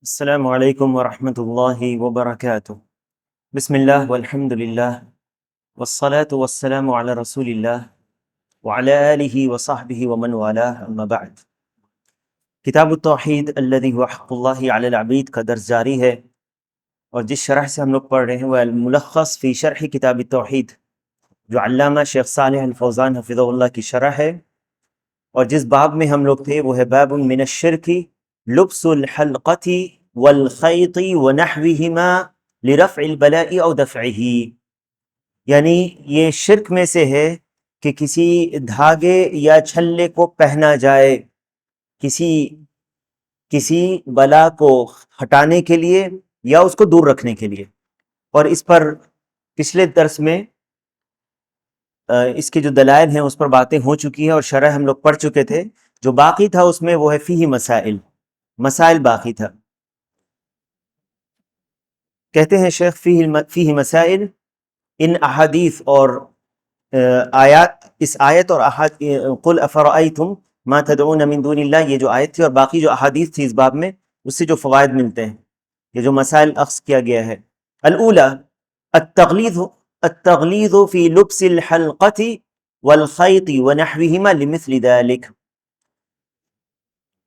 السلام علیکم ورحمۃ اللہ وبرکاتہ۔ بسم اللہ والحمد للہ والصلاة والسلام علی رسول اللہ وعلی آلہ وصحبہ ومن والاه اما بعد۔ کتاب التوحید الذی هو حق اللہ علی العبید کا درس جاری ہے، اور جس شرح سے ہم لوگ پڑھ رہے ہیں وہ الملخص فی شرح کتاب التوحید جو علامہ شیخ صالح الفوزان حفظہ اللہ کی شرح ہے، اور جس باب میں ہم لوگ تھے وہ ہے باب من الشرک لبس الحلقۃ والخیط ونحوہما لرفع البلاء او دفعہ، یعنی یہ شرک میں سے ہے کہ کسی دھاگے یا چھلے کو پہنا جائے کسی بلا کو ہٹانے کے لیے یا اس کو دور رکھنے کے لیے۔ اور اس پر پچھلے درس میں اس کے جو دلائل ہیں اس پر باتیں ہو چکی ہیں اور شرح ہم لوگ پڑھ چکے تھے۔ جو باقی تھا اس میں وہ ہے فیہ مسائل باقی تھا۔ کہتے ہیں شیخ فیہ مسائل، ان احادیث اور آیات، اس آیت اور قل افرأیتم ما تدعون من دون اللہ، یہ جو آیت تھی اور باقی جو احادیث تھی اس باب میں، اس سے جو فوائد ملتے ہیں، یہ جو مسائل اخذ کیا گیا ہے۔ الاولی التغلیظ فی لبس الحلقۃ والخیط ونحوہما لمثل ذلک،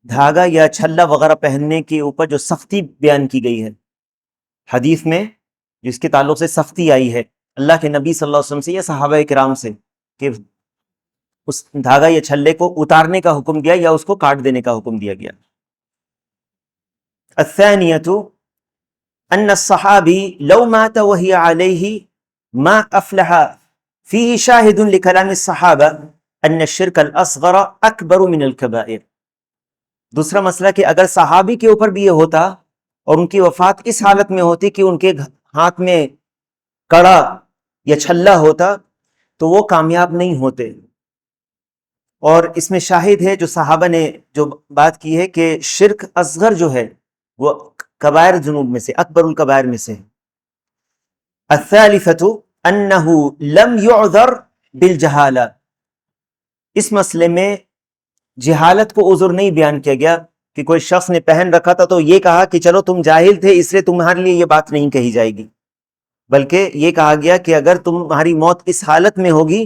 دھاگا یا چھلا وغیرہ پہننے کے اوپر جو سختی بیان کی گئی ہے حدیث میں، جس کے تعلق سے سختی آئی ہے اللہ کے نبی صلی اللہ علیہ وسلم سے یا صحابہ کرام سے، کہ اس دھاگا یا چھلے کو اتارنے کا حکم دیا یا اس کو کاٹ دینے کا حکم دیا گیا۔ الثانیۃ ان الصحابی لو مات وہی علیہ ما افلح فیہ شاہد لکلام الصحابہ ان الشرک الاصغر اکبر من الکبائر۔ دوسرا مسئلہ کہ اگر صحابی کے اوپر بھی یہ ہوتا اور ان کی وفات اس حالت میں ہوتی کہ ان کے ہاتھ میں کڑا یا چھلا ہوتا تو وہ کامیاب نہیں ہوتے۔ اور اس میں شاہد ہے جو صحابہ نے جو بات کی ہے کہ شرک اصغر جو ہے وہ کبائر ذنوب میں سے، اکبر الکبائر میں سے۔ الثالثۃ انہ لم یعذر بالجہالہ، اس مسئلے میں جہالت کو عذر نہیں بیان کیا گیا کہ کوئی شخص نے پہن رکھا تھا تو یہ کہا کہ چلو تم جاہل تھے اس لیے تمہارے لیے یہ بات نہیں کہی جائے گی، بلکہ یہ کہا گیا کہ اگر تمہاری موت اس حالت میں ہوگی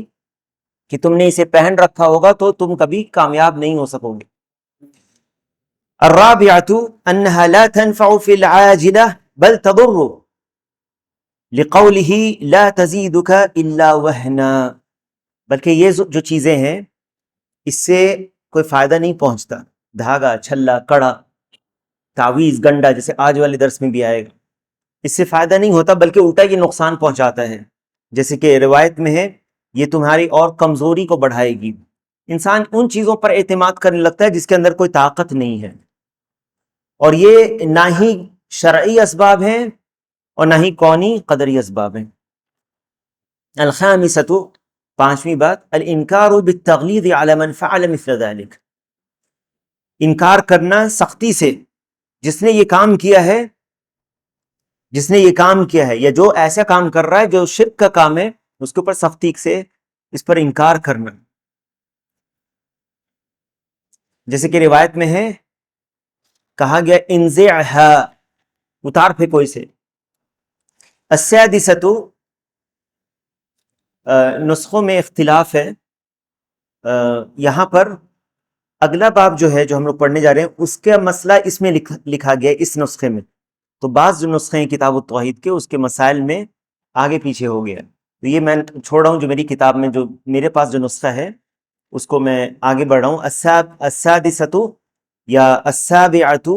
کہ تم نے اسے پہن رکھا ہوگا تو تم کبھی کامیاب نہیں ہو سکو گے۔ الرابعۃ انها لا تنفع في العاجلہ بل تضر لقولہ لا تزیدک الا وہنا، بلکہ یہ جو چیزیں ہیں اس سے کوئی فائدہ نہیں پہنچتا، دھاگا، چھلا، کڑا، تعویذ، گنڈا، جیسے آج والے درس میں بھی آئے گا، اس سے فائدہ نہیں ہوتا بلکہ الٹا یہ نقصان پہنچاتا ہے۔ جیسے کہ روایت میں ہے یہ تمہاری اور کمزوری کو بڑھائے گی۔ انسان ان چیزوں پر اعتماد کرنے لگتا ہے جس کے اندر کوئی طاقت نہیں ہے، اور یہ نہ ہی شرعی اسباب ہیں اور نہ ہی کونی قدری اسباب ہیں۔ الخامسۃ، پانچویں بات، الانکار بالتغلیظ علی من فعل مثل ذلک، انکار کرنا سختی سے جس نے یہ کام کیا ہے یا جو ایسا کام کر رہا ہے جو شرک کا کام ہے، اس کے اوپر سختی سے اس پر انکار کرنا۔ جیسے کہ روایت میں ہے کہا گیا انزعھا، اتار پھینکو اسے۔ السادسۃ، نسخوں میں اختلاف ہے، یہاں پر اگلا باب جو ہے جو ہم لوگ پڑھنے جا رہے ہیں اس کا مسئلہ اس میں لکھا گیا اس نسخے میں، تو بعض جو نسخے ہیں کتاب التوحید کے اس کے مسائل میں آگے پیچھے ہو گیا، تو یہ میں چھوڑ رہا ہوں جو میری کتاب میں جو میرے پاس جو نسخہ ہے اس کو میں آگے بڑھ رہا ہوں۔ السادسۃ یا السابعۃ،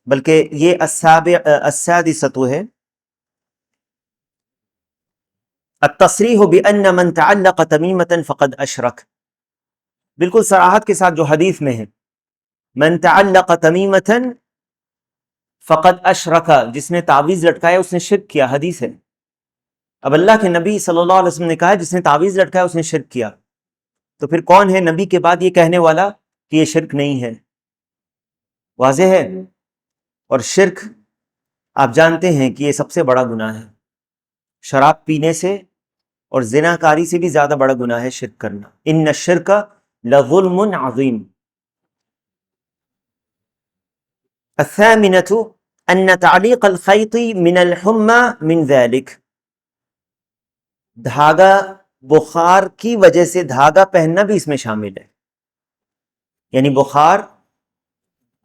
بلکہ یہ السادسۃ ہے، التصریح بأن من تعلق تمیمۃ فقد اشرک، بالکل صراحت کے ساتھ جو حدیث میں ہے من تعلق تمیمۃ فقد اشرک، جس نے تعویذ لٹکایا اس نے شرک کیا، حدیث ہے۔ اب اللہ کے نبی صلی اللہ علیہ وسلم نے کہا جس نے تعویذ لٹکایا اس نے شرک کیا، تو پھر کون ہے نبی کے بعد یہ کہنے والا کہ یہ شرک نہیں ہے؟ واضح ہے۔ اور شرک آپ جانتے ہیں کہ یہ سب سے بڑا گناہ ہے، شراب پینے سے اور زنا کاری سے بھی زیادہ بڑا گناہ ہے شرک کرنا۔ ان الشرک لظلم عظیم۔ الثامنۃ ان تعلیق الخیط من الحمى من ذلك، دھاگا بخار کی وجہ سے دھاگا پہننا بھی اس میں شامل ہے. یعنی بخار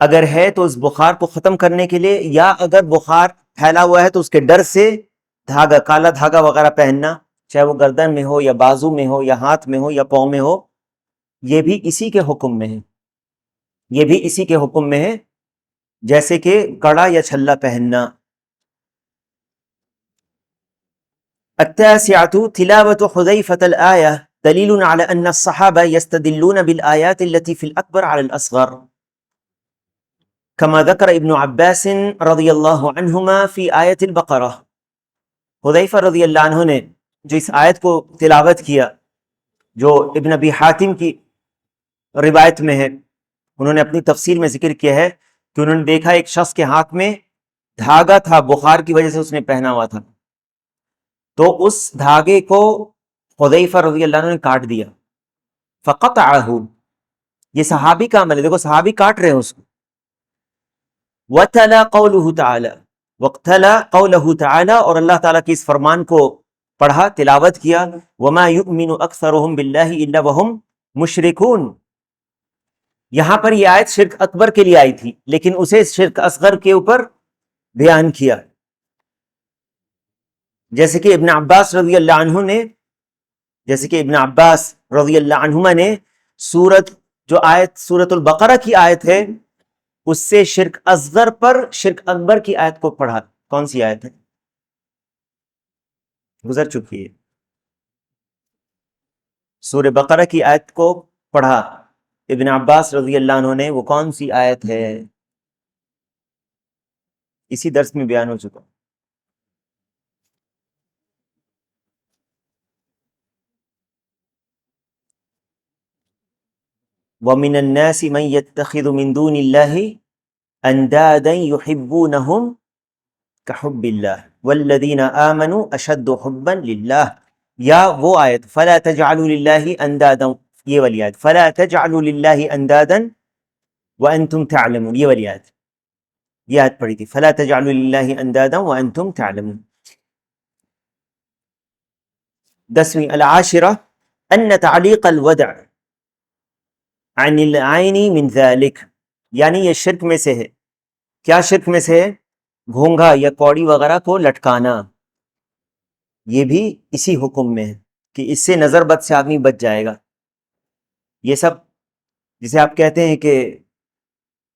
اگر ہے تو اس بخار کو ختم کرنے کے لیے، یا اگر بخار پھیلا ہوا ہے تو اس کے ڈر سے دھاگا، کالا دھاگا وغیرہ پہننا، چاہے وہ گردن میں ہو یا بازو میں ہو یا ہاتھ میں ہو یا پاؤں میں ہو، یہ بھی اسی کے حکم میں ہے. یہ بھی اسی کے حکم میں ہے، جیسے کہ کڑا یا چھلا پہننا. التاسعة تلاوة حذيفة الآية دليل على أن الصحابة يستدلون بالآيات التي في الأكبر على الأصغر كما ذكر ابن عباس رضی اللہ عنہما فی آیت البقرہ. حذیفہ رضی اللہ عنہ نے جو اس آیت کو تلاوت کیا، جو ابن ابی حاتم کی روایت میں ہے، انہوں نے اپنی تفسیر میں ذکر کیا ہے کہ انہوں نے دیکھا ایک شخص کے ہاتھ میں دھاگا تھا، بخار کی وجہ سے اس نے پہنا ہوا تھا، تو اس دھاگے کو حذیفہ رضی اللہ عنہ نے کاٹ دیا. فقطعہ، یہ صحابی کا عمل ہے، دیکھو صحابی کاٹ رہے ہیں اس کو. وَتَلَا قَوْلُهُ تَعَالَى، وَقْتَلَا قَوْلَهُ تَعَالَى، اور اللہ تعالیٰ کی اس فرمان کو پڑھا، تلاوت کیا. وَمَا يُؤْمِنُ أَكْثَرُهُمْ بِاللَّهِ إِلَّا وَهُمْ مُشْرِكُونَ. یہاں پر یہ آیت شرک اکبر کے لیے آئی تھی، لیکن اسے شرک اصغر کے اوپر بیان کیا. جیسے کہ ابن عباس رضی اللہ عنہ نے، جیسے کہ ابن عباس رضی اللہ عنہما نے جو آیت سورۃ البقرہ کی آیت ہے، اس سے شرک اصغر پر شرک اکبر کی آیت کو پڑھا. کون سی آیت ہے؟ گزر چکی ہے. سورہ بقرہ کی آیت کو پڑھا ابن عباس رضی اللہ عنہ نے. وہ کون سی آیت ہے؟ اسی درس میں بیان ہو چکا. وَمِنَ النَّاسِ مَن يَتَّخِذُ مِن دُونِ اللَّهِ أَندَادًا يُحِبُّونَهُمْ كَحُبِّ اللَّهِ وَالَّذِينَ آمَنُوا أَشَدُّ حُبًّا لِلَّهِ. یا وہ آیت فَلَا تَجْعَلُوا لِلَّهِ أَندَادًا، یہ والی آیت فَلَا تَجْعَلُوا لِلَّهِ أَندَادًا وَأَنْتُمْ تَعْلَمُونَ، یہ والی آیت، یہ آیت پڑھی تھی فَلَا تَجْعَلُوا لِلَّهِ أَندَادًا وَأَنْتُمْ تَعْلَمُونَ. 10ویں العاشرة أن تعلیق الودع عن العین من ذلك، یعنی یہ شرک میں سے ہے. کیا شرک میں سے ہے؟ گھونگا یا کوڑی وغیرہ کو لٹکانا. یہ بھی اسی حکم میں ہے کہ اس سے نظر بد سے آدمی بچ جائے گا. یہ سب جسے آپ کہتے ہیں کہ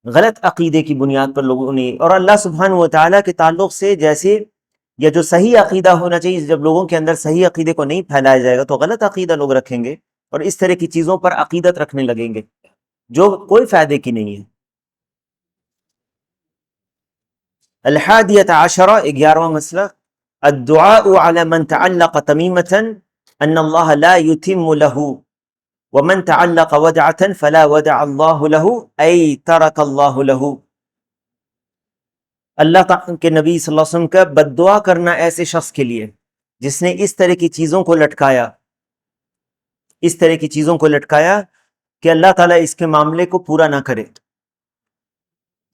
غلط عقیدے کی بنیاد پر لوگوں نے، اور اللہ سبحانہ و تعالیٰ کے تعلق سے جیسے، یا جو صحیح عقیدہ ہونا چاہیے، جب لوگوں کے اندر صحیح عقیدے کو نہیں پھیلایا جائے گا تو غلط عقیدہ لوگ رکھیں گے اور اس طرح کی چیزوں پر عقیدت رکھنے لگیں گے جو کوئی فائدے کی نہیں ہے. الحادیۃ عشرہ، 11واں مسئلہ، الدعاء على من تعلق تمیمة ان اللہ لا يتم له ومن تعلق ودعة فلا ودع اللہ له ای ترک اللہ له. اللہ تعالیٰ کے نبی صلی اللہ علیہ وسلم کا بد دعا کرنا ایسے شخص کے لیے جس نے اس طرح کی چیزوں کو لٹکایا، اس طرح کی چیزوں کو لٹکایا کہ اللہ تعالیٰ اس کے معاملے کو پورا نہ کرے.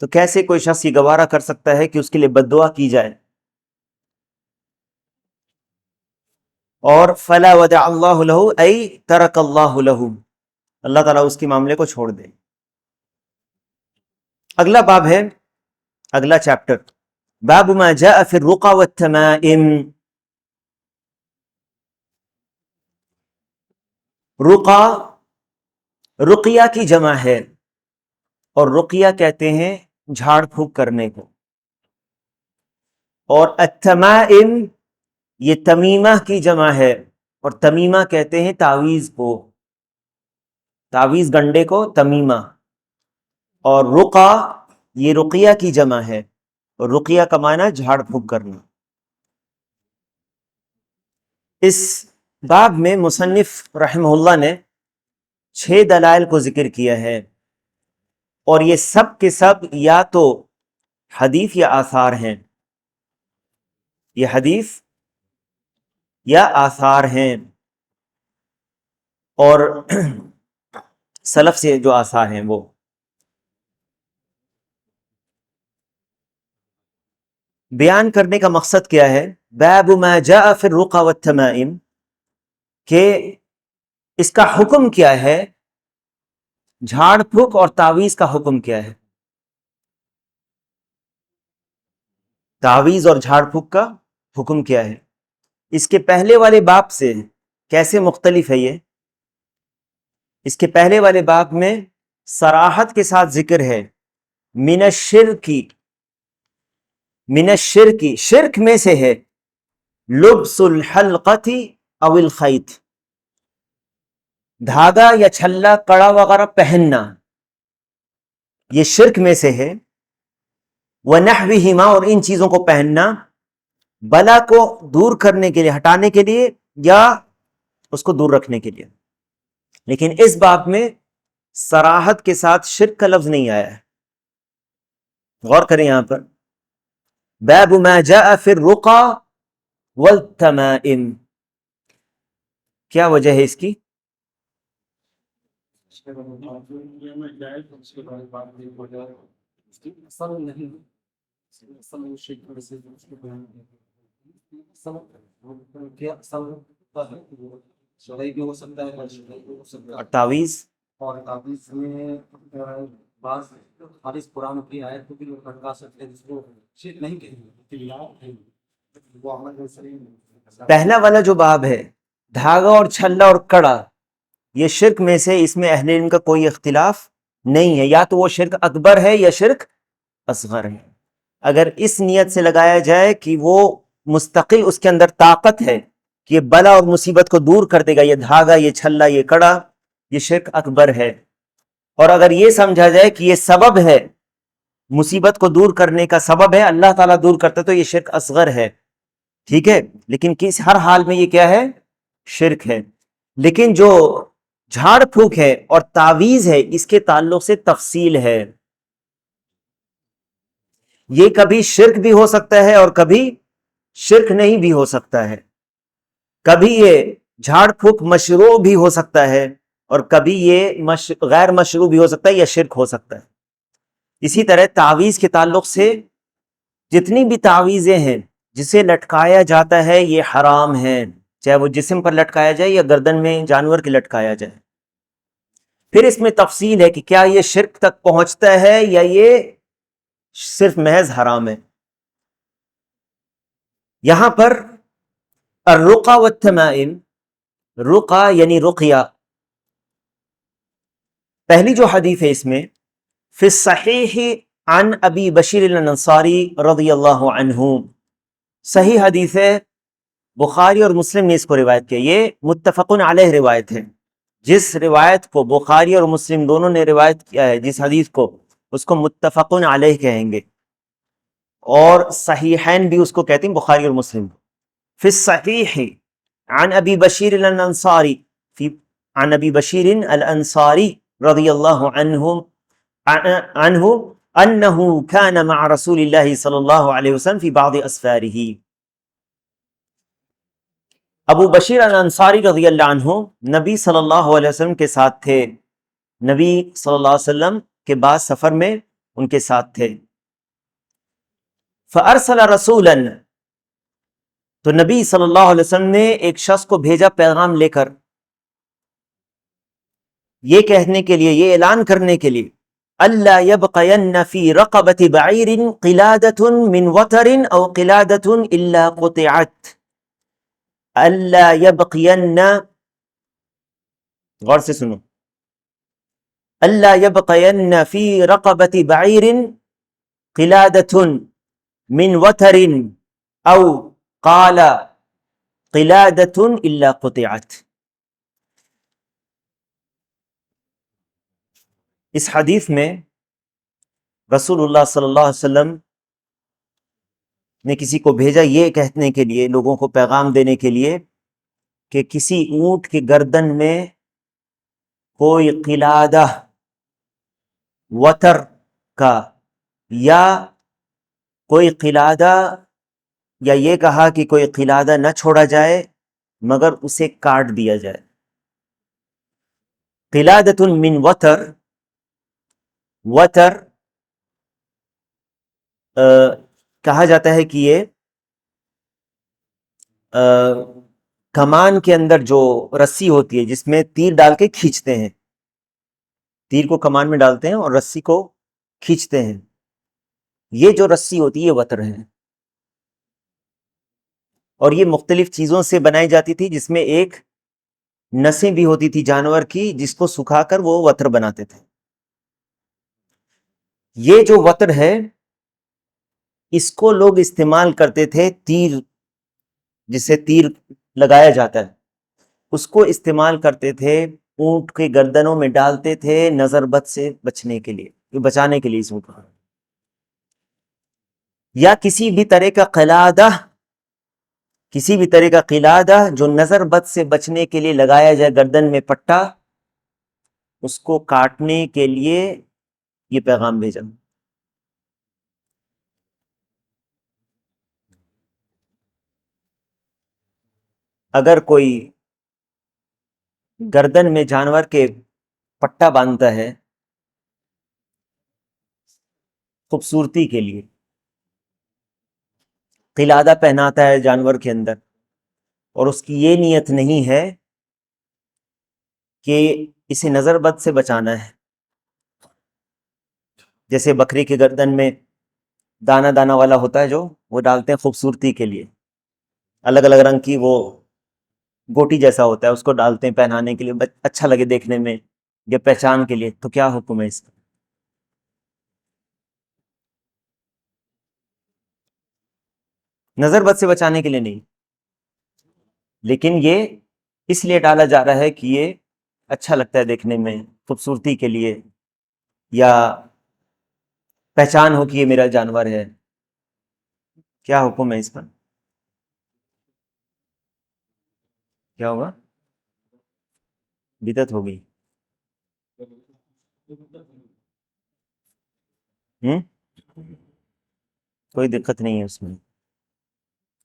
تو کیسے کوئی شخص یہ گوارا کر سکتا ہے کہ اس کے لیے بد دعا کی جائے؟ اور فلا ودع اللہ له ای ترک اللہ له، اللہ تعالیٰ اس کے معاملے کو چھوڑ دے. اگلا باب ہے، اگلا چیپٹر، باب ما جاء فی الرقى والتمائم. رقا رقیہ کی جمع ہے، اور رقیہ کہتے ہیں جھاڑ پھونک کرنے کو، اور التمائم یہ تمیمہ کی جمع ہے، اور تمیمہ کہتے ہیں تعویذ کو، تعویذ گنڈے کو تمیمہ. اور رقا یہ رقیہ کی جمع ہے، اور رقیہ کا معنی جھاڑ پھونک کرنا. اس باب میں مصنف رحمہ اللہ نے 6 دلائل کو ذکر کیا ہے، اور یہ سب کے سب یا تو حدیث یا آثار ہیں، یہ حدیث یا آثار ہیں، اور سلف سے جو آثار ہیں وہ. بیان کرنے کا مقصد کیا ہے؟ باب ما جاء فی الرقى والتمائم، کہ اس کا حکم کیا ہے، جھاڑ پھونک اور تعویذ کا حکم کیا ہے، تعویذ اور جھاڑ پھونک کا حکم کیا ہے۔ اس کے پہلے والے باب سے کیسے مختلف ہے یہ؟ اس کے پہلے والے باب میں صراحت کے ساتھ ذکر ہے من الشرکی، من الشرکی، شرک میں سے ہے لبس الحلقۃ او الخیط، دھاگا یا چھلا کڑا وغیرہ پہننا، یہ شرک میں سے ہے۔ وَنَحْوِهِمَا، اور ان چیزوں کو پہننا بلا کو دور کرنے کے لیے، ہٹانے کے لیے، یا اس کو دور رکھنے کے لیے۔ لیکن اس باب میں صراحت کے ساتھ شرک کا لفظ نہیں آیا ہے۔ غور کریں یہاں پر، باب ما جاء فی الرقى والتمائم، کیا وجہ ہے اس کی؟ اور تعویذ، اور تعویذ میں بعض حدیث قرآن کی آیت کو بھی لوگ لٹکا سکتے ہیں جس کو شرک نہیں کہیں گے، وہ عمل سلیم۔ پہلا والا جو باب ہے دھاگا اور چھلا اور کڑا، یہ شرک میں سے، اس میں اہل علم کا کوئی اختلاف نہیں ہے، یا تو وہ شرک اکبر ہے یا شرک اصغر ہے۔ اگر اس نیت سے لگایا جائے کہ وہ مستقل اس کے اندر طاقت ہے کہ یہ بلا اور مصیبت کو دور کر دے گا، یہ دھاگا، یہ چھلا، یہ کڑا، یہ شرک اکبر ہے۔ اور اگر یہ سمجھا جائے کہ یہ سبب ہے، مصیبت کو دور کرنے کا سبب ہے، اللہ تعالیٰ دور کرتا تو یہ شرک اصغر ہے، ٹھیک ہے۔ لیکن ہر حال میں یہ کیا ہے؟ شرک ہے۔ لیکن جو جھاڑ پھونک ہے اور تعویذ ہے، اس کے تعلق سے تفصیل ہے، یہ کبھی شرک بھی ہو سکتا ہے اور کبھی شرک نہیں بھی ہو سکتا ہے، کبھی یہ جھاڑ پھونک مشروع بھی ہو سکتا ہے اور کبھی یہ غیر مشروع بھی ہو سکتا ہے یا شرک ہو سکتا ہے۔ اسی طرح تعویذ کے تعلق سے جتنی بھی تعویذیں ہیں جسے لٹکایا جاتا ہے یہ حرام ہے، چاہے وہ جسم پر لٹکایا جائے یا گردن میں جانور کے لٹکایا جائے۔ پھر اس میں تفصیل ہے کہ کیا یہ شرک تک پہنچتا ہے یا یہ صرف محض حرام ہے۔ یہاں پر الرقى والتمائم، رقى یعنی رقیہ، پہلی جو حدیث ہے اس میں فی الصحیح عن ابی بشیر الانصاری رضی اللہ عنہ، صحیح حدیث ہے، بخاری اور مسلم نے اس کو روایت کیا، یہ متفقن علیہ روایت ہے۔ جس روایت کو بخاری اور مسلم دونوں نے روایت کیا ہے، جس حدیث کو، اس کو متفقن علیہ کہیں گے، اور صحیحین بھی اس کو کہتے ہیں، بخاری اور مسلم۔ فی الصحیح عن ابی بشیر الانصاری، عن ابی بشیر الانصاری رضی اللہ عنہ انہ کان مع رسول اللہ صلی اللہ علیہ وسلم فی بعض اسفارہ، ابو بشیر الانصاری رضی اللہ عنہ نبی صلی اللہ علیہ وسلم کے ساتھ تھے، نبی صلی اللہ علیہ وسلم کے بعد سفر میں ان کے ساتھ تھے۔ فارسل رسولا، تو نبی صلی اللہ علیہ وسلم نے ایک شخص کو بھیجا پیغام لے کر، یہ کہنے کے لیے، یہ اعلان کرنے کے لیے، اللہ یبقین فی رقبۃ بعیر قلادۃ من وتر او قلادۃ الا قطعت، اللہ یبقین، غور سے سنو، اللہ یبقین فی رقبۃ بعیر قلادۃ من وتر او قال قلادۃ الا قطعت۔ اس حدیث میں رسول اللہ صلی اللہ علیہ وسلم نے کسی کو بھیجا یہ کہنے کے لیے، لوگوں کو پیغام دینے کے لیے، کہ کسی اونٹ کی گردن میں کوئی قلادہ وتر کا، یا کوئی قلادہ، یا یہ کہا کہ کوئی قلادہ نہ چھوڑا جائے مگر اسے کاٹ دیا جائے۔ قلادۃ من وتر، وتر کہا جاتا ہے کہ یہ کمان کے اندر جو رسی ہوتی ہے جس میں تیر ڈال کے کھینچتے ہیں، تیر کو کمان میں ڈالتے ہیں اور رسی کو کھینچتے ہیں، یہ جو رسی ہوتی ہے یہ وتر ہے، اور یہ مختلف چیزوں سے بنائی جاتی تھی، جس میں ایک نسیں بھی ہوتی تھی جانور کی جس کو سکھا کر وہ وتر بناتے تھے۔ یہ جو وتر ہے اس کو لوگ استعمال کرتے تھے، تیر جسے تیر لگایا جاتا ہے اس کو استعمال کرتے تھے، اونٹ کے گردنوں میں ڈالتے تھے نظر بد سے بچنے کے لیے، بچانے کے لیے اس اونٹ کو، یا کسی بھی طرح کا قلادہ، کسی بھی طرح کا قلادہ جو نظر بد سے بچنے کے لیے لگایا جائے گردن میں پٹا، اس کو کاٹنے کے لیے یہ پیغام بھیجا۔ اگر کوئی گردن میں جانور کے پٹا باندھتا ہے خوبصورتی کے لیے، قلادہ پہناتا ہے جانور کے اندر، اور اس کی یہ نیت نہیں ہے کہ اسے نظر بد سے بچانا ہے، جیسے بکری کے گردن میں دانا دانا والا ہوتا ہے جو وہ ڈالتے ہیں خوبصورتی کے لیے، الگ الگ رنگ کی وہ گوٹی جیسا ہوتا ہے، اس کو ڈالتے ہیں پہنانے کے لیے، اچھا لگے دیکھنے میں یا پہچان کے لیے، تو کیا حکم ہے اس کا؟ نظر بد سے بچانے کے لیے نہیں، لیکن یہ اس لیے ڈالا جا رہا ہے کہ یہ اچھا لگتا ہے دیکھنے میں، خوبصورتی کے لیے، یا پہچان ہو کہ یہ میرا جانور ہے۔ کیا حکم ہے اس پر؟ کیا ہوگا؟ بدعت ہو گئی؟ کوئی دقت نہیں ہے اس میں،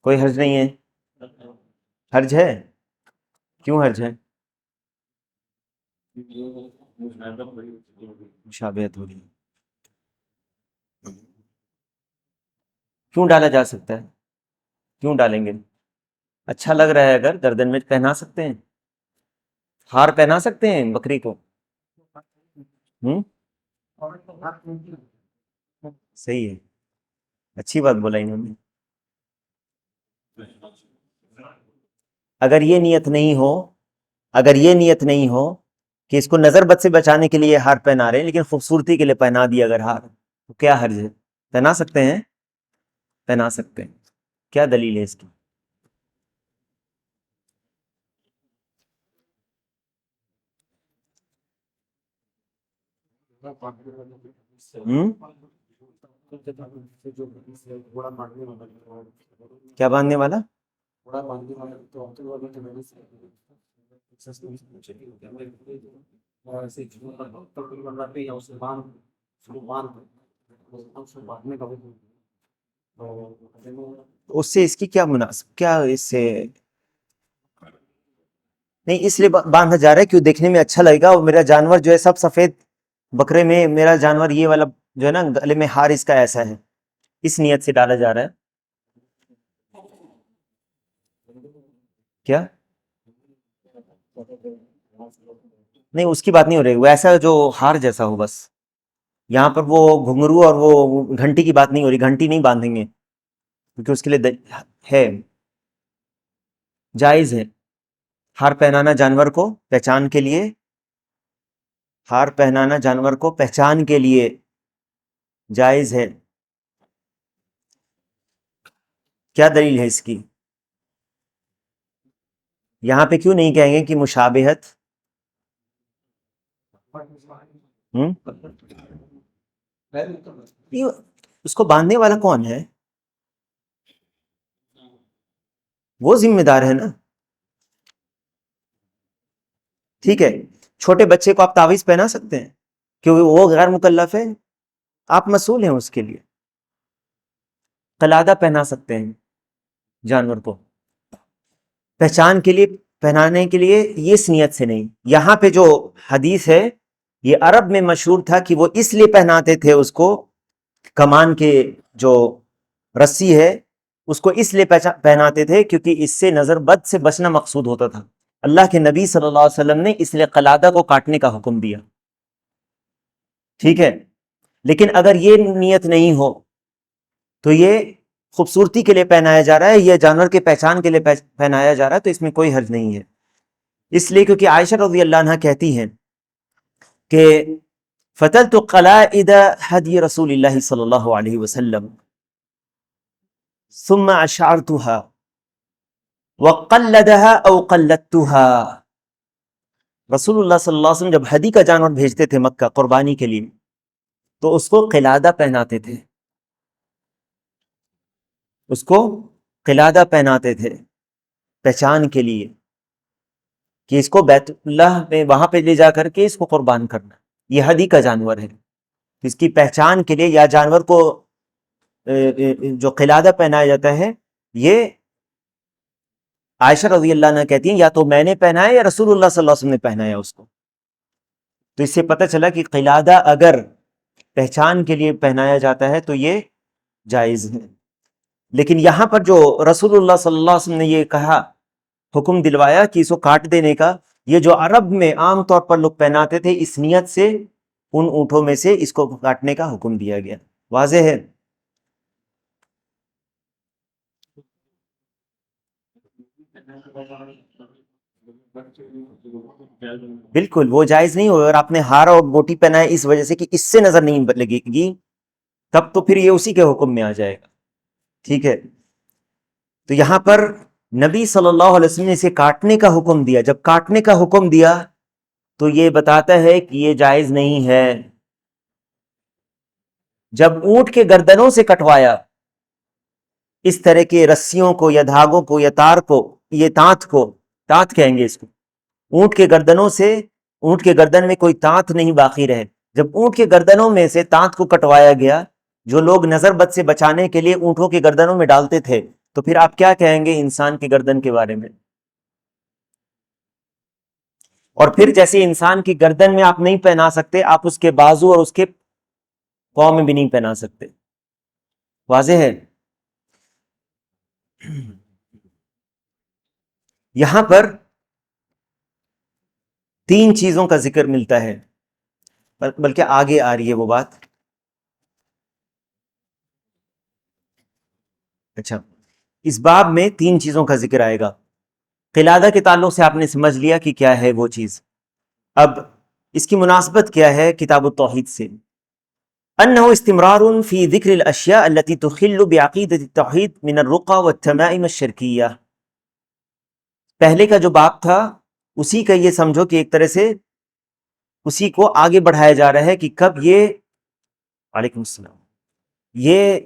کوئی حرج نہیں ہے۔ حرج ہے؟ کیوں حرج ہے؟ مشابہت ہو رہی ہے۔ کیوں ڈالا جا سکتا ہے؟ کیوں ڈالیں گے؟ اچھا لگ رہا ہے، اگر گردن میں پہنا سکتے ہیں، ہار پہنا سکتے ہیں بکری کو۔ صحیح ہے، اچھی بات بولا انہوں نے۔ اگر یہ نیت نہیں ہو، اگر یہ نیت نہیں ہو کہ اس کو نظر بد سے بچانے کے لیے ہار پہنا رہے ہیں، لیکن خوبصورتی کے لیے پہنا دیا اگر ہار، تو کیا حرج ہے؟ پہنا سکتے ہیں، پہنا سکتے ہیں۔ کیا دلیل ہے اس کی؟ کیا باندھنے والا؟ اس سے اس کی کیا مناسب، کیا اس سے؟ نہیں، اس لیے باندھا جا رہا ہے کہ وہ دیکھنے میں اچھا لگے گا، اور میرا جانور جو ہے سب سفید، بکرے میں میرا جانور یہ والا جو ہے نا گلے میں ہار اس کا ایسا ہے، اس نیت سے ڈالا جا رہا ہے۔ کیا؟ نہیں، اس کی بات نہیں ہو رہی، ویسا جو ہار جیسا ہو بس، یہاں پر وہ گھنگرو اور وہ گھنٹی کی بات نہیں ہو رہی، گھنٹی نہیں باندھیں گے کیونکہ اس کے لیے ہے، جائز ہے ہار پہنانا جانور کو پہچان کے لیے، ہار پہنانا جانور کو پہچان کے لیے جائز ہے۔ کیا دلیل ہے اس کی؟ یہاں پہ کیوں نہیں کہیں گے کہ مشابہت؟ اس کو باندھنے والا کون ہے؟ وہ ذمہ دار ہے نا۔ ٹھیک ہے، چھوٹے بچے کو آپ تعویذ پہنا سکتے ہیں کیونکہ وہ غیر مکلف ہے، آپ مسئول ہیں اس کے لیے۔ قلادہ پہنا سکتے ہیں جانور کو پہچان کے لیے، پہنانے کے لیے، یہ اس نیت سے نہیں۔ یہاں پہ جو حدیث ہے یہ عرب میں مشہور تھا کہ وہ اس لیے پہناتے تھے اس کو، کمان کے جو رسی ہے اس کو اس لیے پہناتے تھے کیونکہ اس سے نظر بد سے بچنا مقصود ہوتا تھا. اللہ کے نبی صلی اللہ علیہ وسلم نے اس لیے قلادہ کو کاٹنے کا حکم دیا. ٹھیک ہے, لیکن اگر یہ نیت نہیں ہو تو یہ خوبصورتی کے لیے پہنایا جا رہا ہے, یہ جانور کے پہچان کے لیے پہنایا جا رہا ہے, تو اس میں کوئی حرج نہیں ہے. اس لیے کیونکہ عائشہ رضی اللہ عنہ کہتی ہیں کہ فتلت قلائد ہدی رسول اللہ صلی اللہ علیہ وسلم ثم اشعرتها وقلدها او قلدتها. رسول اللہ صلی اللہ علیہ وسلم جب ہدی کا جانور بھیجتے تھے مکہ قربانی کے لیے تو اس کو قلادہ پہناتے تھے, اس کو قلادہ پہناتے تھے پہچان کے لیے کہ اس کو بیت اللہ میں وہاں پہ لے جا کر کے اس کو قربان کرنا, یہ ہدی کا جانور ہے. اس کی پہچان کے لیے یا جانور کو جو قلادہ پہنایا جاتا ہے, یہ عائشہ رضی اللہ عنہ کہتی ہیں یا تو میں نے پہنایا یا رسول اللہ صلی اللہ علیہ وسلم نے پہنایا اس کو. تو اس سے پتہ چلا کہ قلادہ اگر پہچان کے لیے پہنایا جاتا ہے تو یہ جائز ہے. لیکن یہاں پر جو رسول اللہ صلی اللہ علیہ وسلم نے یہ کہا, حکم دلوایا کہ اس کو کاٹ دینے کا, یہ جو عرب میں عام طور پر لوگ پہناتے تھے, اس نیت سے ان اونٹوں میں سے اس کو کاٹنے کا حکم دیا گیا. واضح ہے؟ بالکل وہ جائز نہیں ہوگا. اگر آپ نے ہار اور بوٹی پہنا ہے اس وجہ سے کہ اس سے نظر نہیں لگے گی, تب تو پھر یہ اسی کے حکم میں آ جائے گا. ٹھیک ہے, تو یہاں پر نبی صلی اللہ علیہ وسلم نے اسے کاٹنے کا حکم دیا. جب کاٹنے کا حکم دیا تو یہ بتاتا ہے کہ یہ جائز نہیں ہے. جب اونٹ کے گردنوں سے کٹوایا اس طرح کے رسیوں کو یا دھاگوں کو یا تار کو, یہ تانت کہیں گے اس کو, اونٹ کے گردنوں سے, اونٹ کے گردن میں کوئی تانت نہیں باقی رہے. جب اونٹ کے گردنوں میں سے تانت کو کٹوایا گیا, جو لوگ نظر بد سے بچانے کے لیے اونٹوں کے گردنوں میں ڈالتے تھے, تو پھر آپ کیا کہیں گے انسان کی گردن کے بارے میں؟ اور پھر جیسے انسان کی گردن میں آپ نہیں پہنا سکتے, آپ اس کے بازو اور اس کے پاؤں میں بھی نہیں پہنا سکتے. واضح ہے؟ یہاں پر 3 چیزوں کا ذکر ملتا ہے, بلکہ آگے آ رہی ہے وہ بات. اچھا, اس باب میں 3 چیزوں کا ذکر آئے گا. قلادہ کے تعلق سے آپ نے سمجھ لیا کہ کیا ہے وہ چیز. اب اس کی مناسبت کیا ہے کتاب التوحید سے؟ انه استمرار في ذکر الاشیاء التي تخل بعقیدۃ التوحید من الرقى والتمائم الشرکیہ. پہلے کا جو باب تھا اسی کا یہ سمجھو کہ ایک طرح سے اسی کو آگے بڑھایا جا رہا ہے کہ کب یہ, وعلیکم السلام, یہ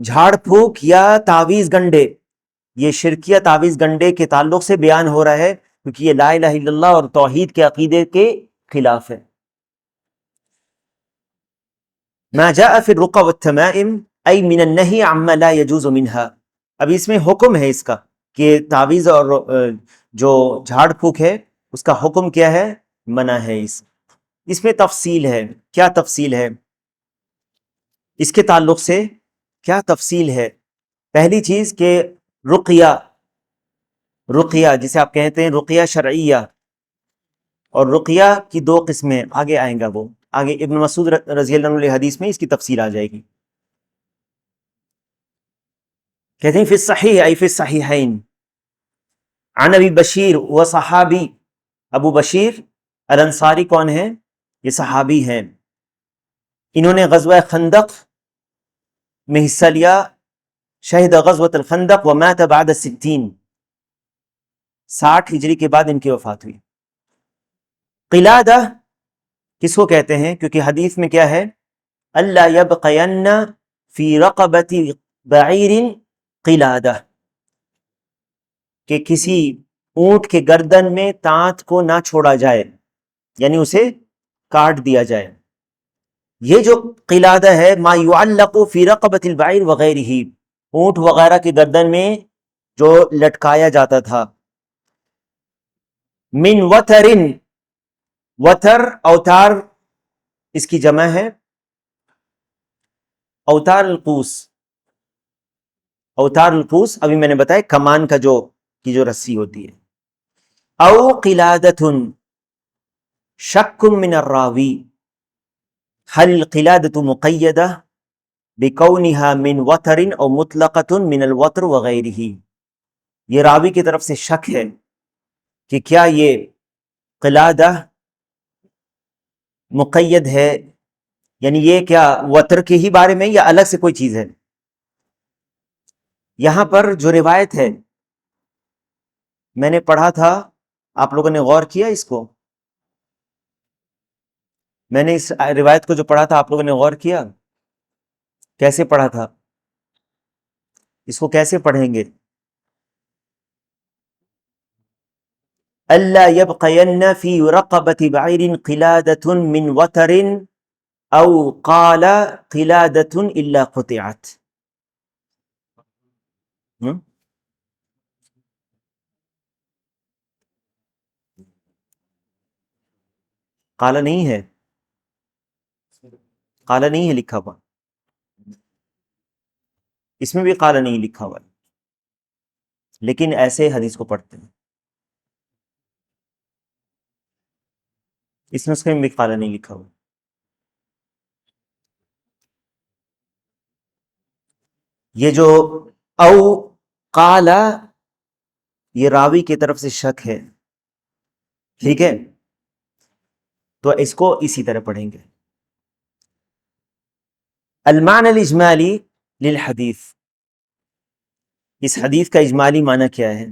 جھاڑ پھونک یا تعویذ گنڈے, یہ شرکیہ تعویذ گنڈے کے تعلق سے بیان ہو رہا ہے, کیونکہ یہ لا الہ الا اللہ اور توحید کے عقیدے کے خلاف ہے. ما جاء فی الرقى والتمائم ای من النہی عما لا يجوز منها. اب اس میں حکم ہے اس کا کہ تعویذ اور جو جھاڑ پھونک ہے اس کا حکم کیا ہے؟ منع ہے. اس میں تفصیل ہے. کیا تفصیل ہے اس کے تعلق سے؟ کیا تفصیل ہے؟ پہلی چیز کہ رقیہ جسے آپ کہتے ہیں رقیہ شرعیہ, اور رقیہ کی 2 قسمیں آگے آئیں گا. وہ آگے ابن مسعود رضی اللہ عنہ حدیث میں اس کی تفصیل آ جائے گی. کہتے ہیں فی الصحیح ای فی الصحیحین عن ابی بشیر و صحابی. ابو بشیر الانصاری کون ہیں؟ یہ صحابی ہیں. انہوں نے غزوہ خندق میں حصہ لیا. شہد غزوۃ الخندق ومات بعد 60 ہجری کے بعد ان کی وفات ہوئی. قلادہ کس کو کہتے ہیں؟ کیونکہ حدیث میں کیا ہے؟ اللہ یبقین فی رقبۃ بعیر قلادہ, کہ کسی اونٹ کے گردن میں تانت کو نہ چھوڑا جائے, یعنی اسے کاٹ دیا جائے. یہ جو قلادہ ہے ما یعلق فی رقبۃ البعیر وغیرہ, اونٹ وغیرہ کے گردن میں جو لٹکایا جاتا تھا. من وتر, وتر اوتار اس کی جمع ہے, اوتار القوس, اوتار القوس ابھی میں نے بتایا کمان کا جو رسی ہوتی ہے. او قلادۃ شک من الراوی هل القلادۃ مقیدہ بکونها من وتر او مطلقۃ من الوتر وغیرہ. یہ راوی کی طرف سے شک ہے کہ کیا یہ قلادہ مقید ہے، یعنی یہ کیا وتر کے ہی بارے میں یا الگ سے کوئی چیز ہے. یہاں پر جو روایت ہے میں نے پڑھا تھا، آپ لوگوں نے غور کیا اس کو؟ میں نے اس روایت کو جو پڑھا تھا آپ لوگوں نے غور کیا؟ کیسے پڑھا تھا؟ اس کو کیسے پڑھیں گے؟ اللہ یبقین فی رقبۃ بعیر قلادۃ من وتر او قال قلادۃ الا قطعت. قال نہیں ہے، قال نہیں ہے لکھا ہوا، اس میں بھی قال نہیں لکھا ہوا، لیکن ایسے حدیث کو پڑھتے ہیں. اس نسخے میں بھی قال نہیں لکھا ہوا. یہ جو او قال یہ راوی کی طرف سے شک ہے، ٹھیک ہے، تو اس کو اسی طرح پڑھیں گے. المعنى الاجمالی للحدیث، اس حدیث کا اجمالی معنی کیا ہے؟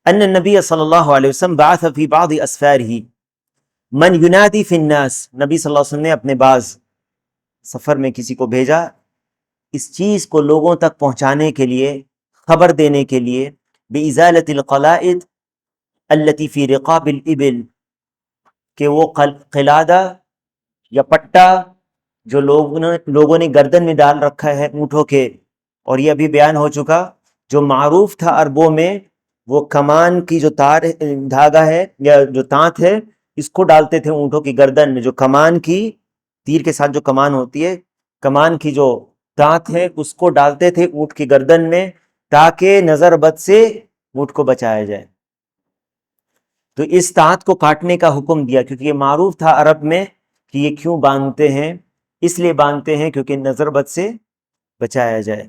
ان النبی صلی اللہ علیہ وسلم بعث فی بعض اسفارہ من ینادی فی الناس. نبی صلی اللہ علیہ وسلم نے اپنے بعض سفر میں کسی کو بھیجا اس چیز کو لوگوں تک پہنچانے کے لیے، خبر دینے کے لیے، بازالۃ القلائد التی فی رقاب الابل، کہ وہ قلادہ یا پٹا جو لوگوں نے گردن میں ڈال رکھا ہے اونٹوں کے، اور یہ ابھی بیان ہو چکا، جو معروف تھا عربوں میں، وہ کمان کی جو تار دھاگا ہے یا جو تانت ہے، اس کو ڈالتے تھے اونٹوں کی گردن میں. جو کمان کی تیر کے ساتھ جو کمان ہوتی ہے، کمان کی جو تانت ہے اس کو ڈالتے تھے اونٹ کی گردن میں تاکہ نظر بد سے اونٹ کو بچایا جائے. تو اس تانت کو کاٹنے کا حکم دیا، کیونکہ یہ معروف تھا عرب میں کہ یہ کیوں باندھتے ہیں، اس لیے باندھتے ہیں کیونکہ نظر بد سے بچایا جائے.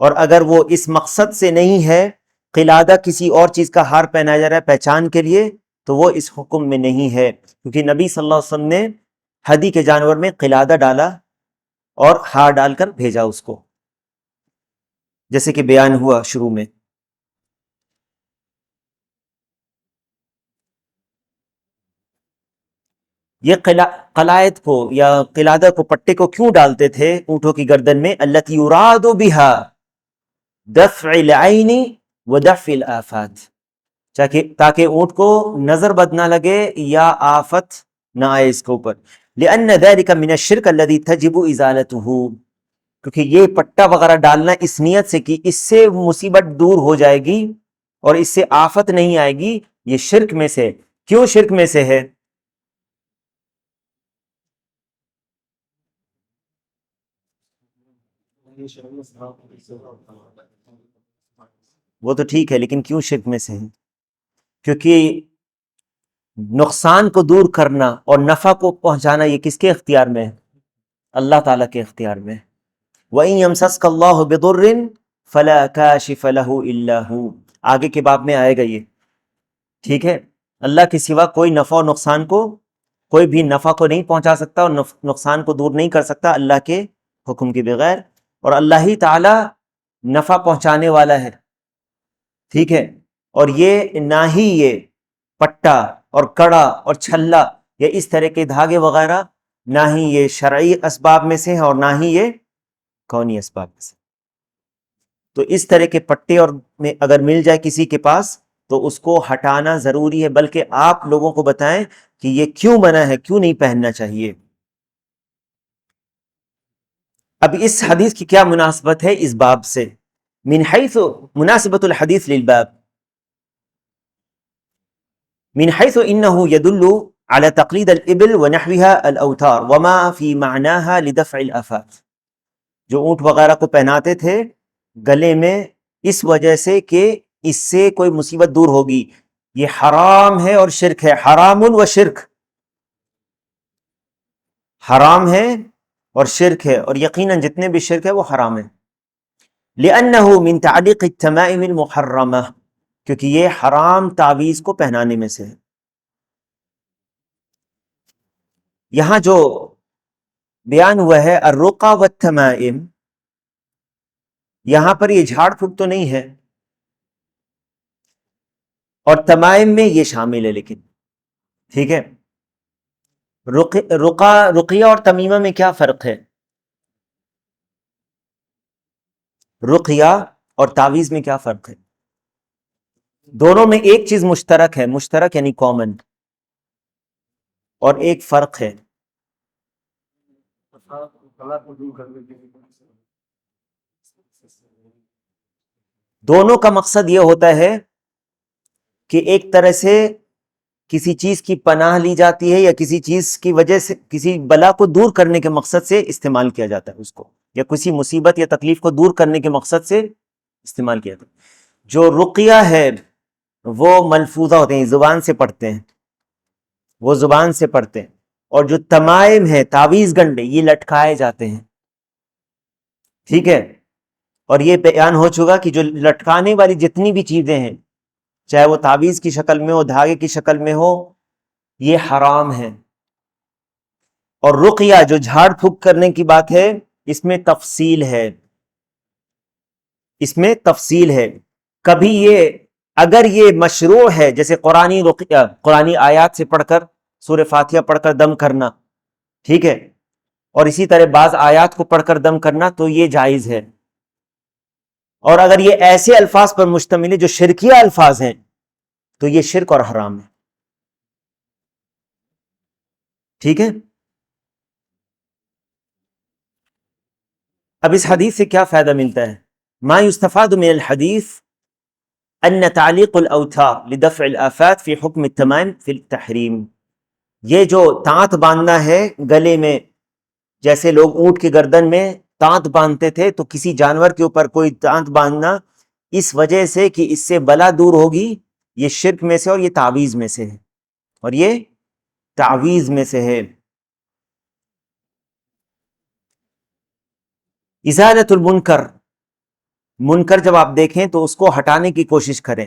اور اگر وہ اس مقصد سے نہیں ہے، قلادہ کسی اور چیز کا ہار پہنایا جا رہا ہے پہچان کے لیے، تو وہ اس حکم میں نہیں ہے، کیونکہ نبی صلی اللہ علیہ وسلم نے ہدی کے جانور میں قلادہ ڈالا اور ہار ڈال کر بھیجا اس کو، جیسے کہ بیان ہوا شروع میں. یہ قلائد کو یا قلادہ کو، پٹے کو کیوں ڈالتے تھے اونٹوں کی گردن میں؟ التی یراد بها دفع العین و دفع الآفات، تاکہ اونٹ کو نظر بد نہ لگے یا آفت نہ آئے اس کے اوپر. لأن ذلك من الشرک الذي تجب ازالته، کیونکہ یہ پٹا وغیرہ ڈالنا اس نیت سے کہ اس سے مصیبت دور ہو جائے گی اور اس سے آفت نہیں آئے گی، یہ شرک میں سے. کیوں شرک میں سے ہے؟ وہ تو ٹھیک ہے، لیکن کیوں شرک میں سے ہے؟ کیونکہ نقصان کو دور کرنا اور نفع کو پہنچانا یہ کس کے اختیار میں ہے؟ اللہ تعالیٰ کے اختیار میں. وَإِن يَمْسَسْكَ اللَّهُ بِضُرٍّ فَلَا كَاشِفَ لَهُ إِلَّا هُوَ، آگے کے باب میں آئے گا یہ، ٹھیک ہے. اللہ کے سوا کوئی نفع اور نقصان کو، کوئی بھی نفع کو نہیں پہنچا سکتا اور نقصان کو دور نہیں کر سکتا اللہ کے حکم کے بغیر، اور اللہ ہی تعالیٰ نفع پہنچانے والا ہے، ٹھیک ہے. اور یہ نہ ہی یہ پٹا اور کڑا اور چھلا یا اس طرح کے دھاگے وغیرہ، نہ ہی یہ شرعی اسباب میں سے ہیں اور نہ ہی یہ کونی اسباب میں سے. تو اس طرح کے پٹے اور میں اگر مل جائے کسی کے پاس تو اس کو ہٹانا ضروری ہے، بلکہ آپ لوگوں کو بتائیں کہ یہ کیوں منع ہے، کیوں نہیں پہننا چاہیے. اب اس حدیث کی کیا مناسبت ہے اس باب سے؟ من حیث مناسبت الحدیث للباب، من حيث انه يدل على تقليد الابل ونحوها الاوتار وما في معناها لدفع الافات. جو اونٹ وغیرہ کو پہناتے تھے گلے میں اس وجہ سے کہ اس سے کوئی مصیبت دور ہوگی. یہ حرام ہے اور شرک ہے. حرام و شرک، حرام ہے اور شرک ہے، اور یقیناً جتنے بھی شرک ہے وہ حرام ہے. لِأَنَّهُ مِن تَعْلِيقِ التَّمَائِمِ الْمُحَرَّمَةِ، کیونکہ یہ حرام تعویذ کو پہنانے میں سے ہے. یہاں جو بیان ہوا ہے الرقى والتمائم، یہاں پر یہ جھاڑ پھونک تو نہیں ہے، اور تمائم میں یہ شامل ہے. لیکن ٹھیک ہے، رقیہ اور تمیمہ میں کیا فرق ہے؟ رقیہ اور تعویذ میں کیا فرق ہے؟ دونوں میں ایک چیز مشترک ہے، مشترک یعنی کامن، اور ایک فرق ہے. غلط کو دور کرنے کے لیے دونوں کا مقصد یہ ہوتا ہے کہ ایک طرح سے کسی چیز کی پناہ لی جاتی ہے، یا کسی چیز کی وجہ سے کسی بلا کو دور کرنے کے مقصد سے استعمال کیا جاتا ہے اس کو، یا کسی مصیبت یا تکلیف کو دور کرنے کے مقصد سے استعمال کیا جاتا ہے. جو رقیہ ہے وہ ملفوظہ ہوتے ہیں، زبان سے پڑھتے ہیں، وہ زبان سے پڑھتے ہیں. اور جو تمائم ہے، تعویذ گنڈے، یہ لٹکائے جاتے ہیں. ٹھیک ہے، اور یہ بیان ہو چکا کہ جو لٹکانے والی جتنی بھی چیزیں ہیں، چاہے وہ تعویذ کی شکل میں ہو، دھاگے کی شکل میں ہو، یہ حرام ہے. اور رقیہ جو جھاڑ پھونک کرنے کی بات ہے، اس میں تفصیل ہے، اس میں تفصیل ہے. کبھی یہ اگر یہ مشروع ہے، جیسے قرآنی رقیہ، قرآنی آیات سے پڑھ کر، سورہ فاتحہ پڑھ کر دم کرنا، ٹھیک ہے، اور اسی طرح بعض آیات کو پڑھ کر دم کرنا، تو یہ جائز ہے. اور اگر یہ ایسے الفاظ پر مشتمل ہے جو شرکیہ الفاظ ہیں، تو یہ شرک اور حرام ہے. ٹھیک ہے، اب اس حدیث سے کیا فائدہ ملتا ہے؟ ما یستفاد من الحدیث ان تعلیق الاوتار لدفع الآفات فی حکم التمائم فی التحریم. یہ جو تانت باندھنا ہے گلے میں، جیسے لوگ اونٹ کے گردن میں تانت باندھتے تھے، تو کسی جانور کے اوپر کوئی تانت باندھنا اس وجہ سے کہ اس سے بلا دور ہوگی، یہ شرک میں سے اور یہ تعویذ میں سے ہے، اور یہ تعویذ میں سے ہے. ازالۃ المنکر، منکر جب آپ دیکھیں تو اس کو ہٹانے کی کوشش کریں.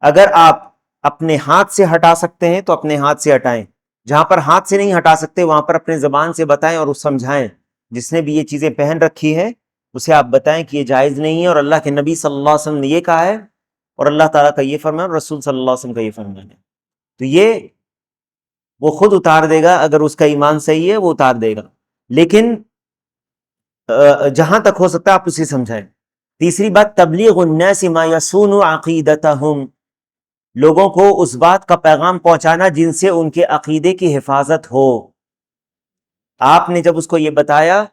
اگر آپ اپنے ہاتھ سے ہٹا سکتے ہیں تو اپنے ہاتھ سے ہٹائیں. جہاں پر ہاتھ سے نہیں ہٹا سکتے وہاں پر اپنے زبان سے بتائیں اور اس سمجھائیں. جس نے بھی یہ چیزیں پہن رکھی ہے اسے آپ بتائیں کہ یہ جائز نہیں ہے، اور اللہ کے نبی صلی اللہ علیہ وسلم نے یہ کہا ہے، اور اللہ تعالیٰ کا یہ فرمان، اور رسول صلی اللہ علیہ وسلم کا یہ فرمان ہے. تو یہ وہ خود اتار دے گا، اگر اس کا ایمان صحیح ہے وہ اتار دے گا. لیکن جہاں تک ہو سکتا ہے آپ اسے سمجھائیں. تیسری بات، تبلیغ الناس ما یصون عقیدتہم، لوگوں کو اس بات کا پیغام پہنچانا جن سے ان کے عقیدے کی حفاظت ہو. آپ نے جب اس کو یہ بتایا،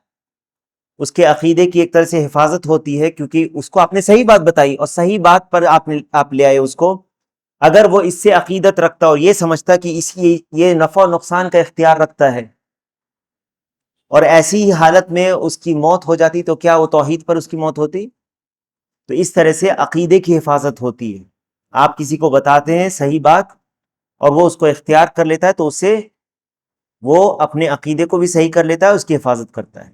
اس کے عقیدے کی ایک طرح سے حفاظت ہوتی ہے، کیونکہ اس کو آپ نے صحیح بات بتائی، اور صحیح بات پر آپ لے آئے اس کو. اگر وہ اس سے عقیدت رکھتا اور یہ سمجھتا کہ اس کی یہ نفع و نقصان کا اختیار رکھتا ہے، اور ایسی ہی حالت میں اس کی موت ہو جاتی، تو کیا وہ توحید پر اس کی موت ہوتی؟ تو اس طرح سے عقیدے کی حفاظت ہوتی ہے. آپ کسی کو بتاتے ہیں صحیح بات اور وہ اس کو اختیار کر لیتا ہے، تو اس سے وہ اپنے عقیدے کو بھی صحیح کر لیتا ہے، اس کی حفاظت کرتا ہے.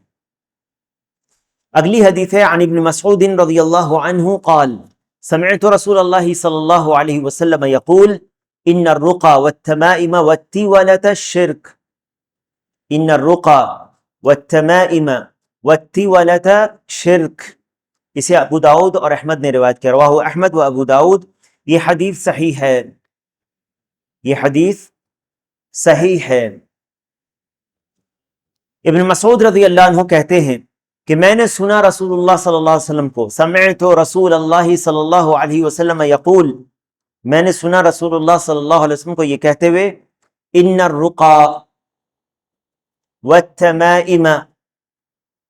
اگلی حدیث ہے عن ابن مسعود رضی اللہ عنہ قال سمعت رسول اللہ صلی اللہ علیہ وسلم یقول ان الرقى والتمائم والتولة شرک. ان الرقى والتمائم والتولة شرک. اسے ابو داؤد اور احمد نے روایت کیا، رواہ احمد و ابو داؤد. یہ حدیث صحیح ہے، یہ حدیث صحیح ہے. ابن مسعود رضی اللہ عنہ کہتے ہیں کہ میں نے سنا رسول اللہ صلی اللہ علیہ وسلم کو، سمعت رسول اللہ صلی اللہ علیہ وسلم یقول، میں نے سنا رسول اللہ صلی اللہ علیہ وسلم کو یہ کہتے ہوئے، ان الرقى والتمائم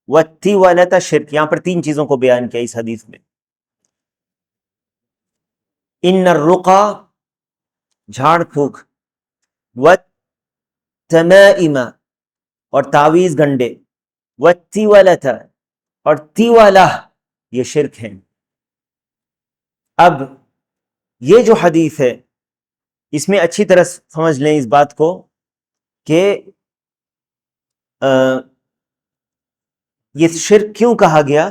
والتولة شرک. یہاں پر تین چیزوں کو بیان کیا اس حدیث میں. ان الرقى جھاڑ پھونک، والتمائم اور تعویذ گنڈے، والتولة اور تیولہ یہ شرک ہیں. اب یہ جو حدیث ہے اس میں اچھی طرح سمجھ لیں اس بات کو کہ یہ شرک کیوں کہا گیا؟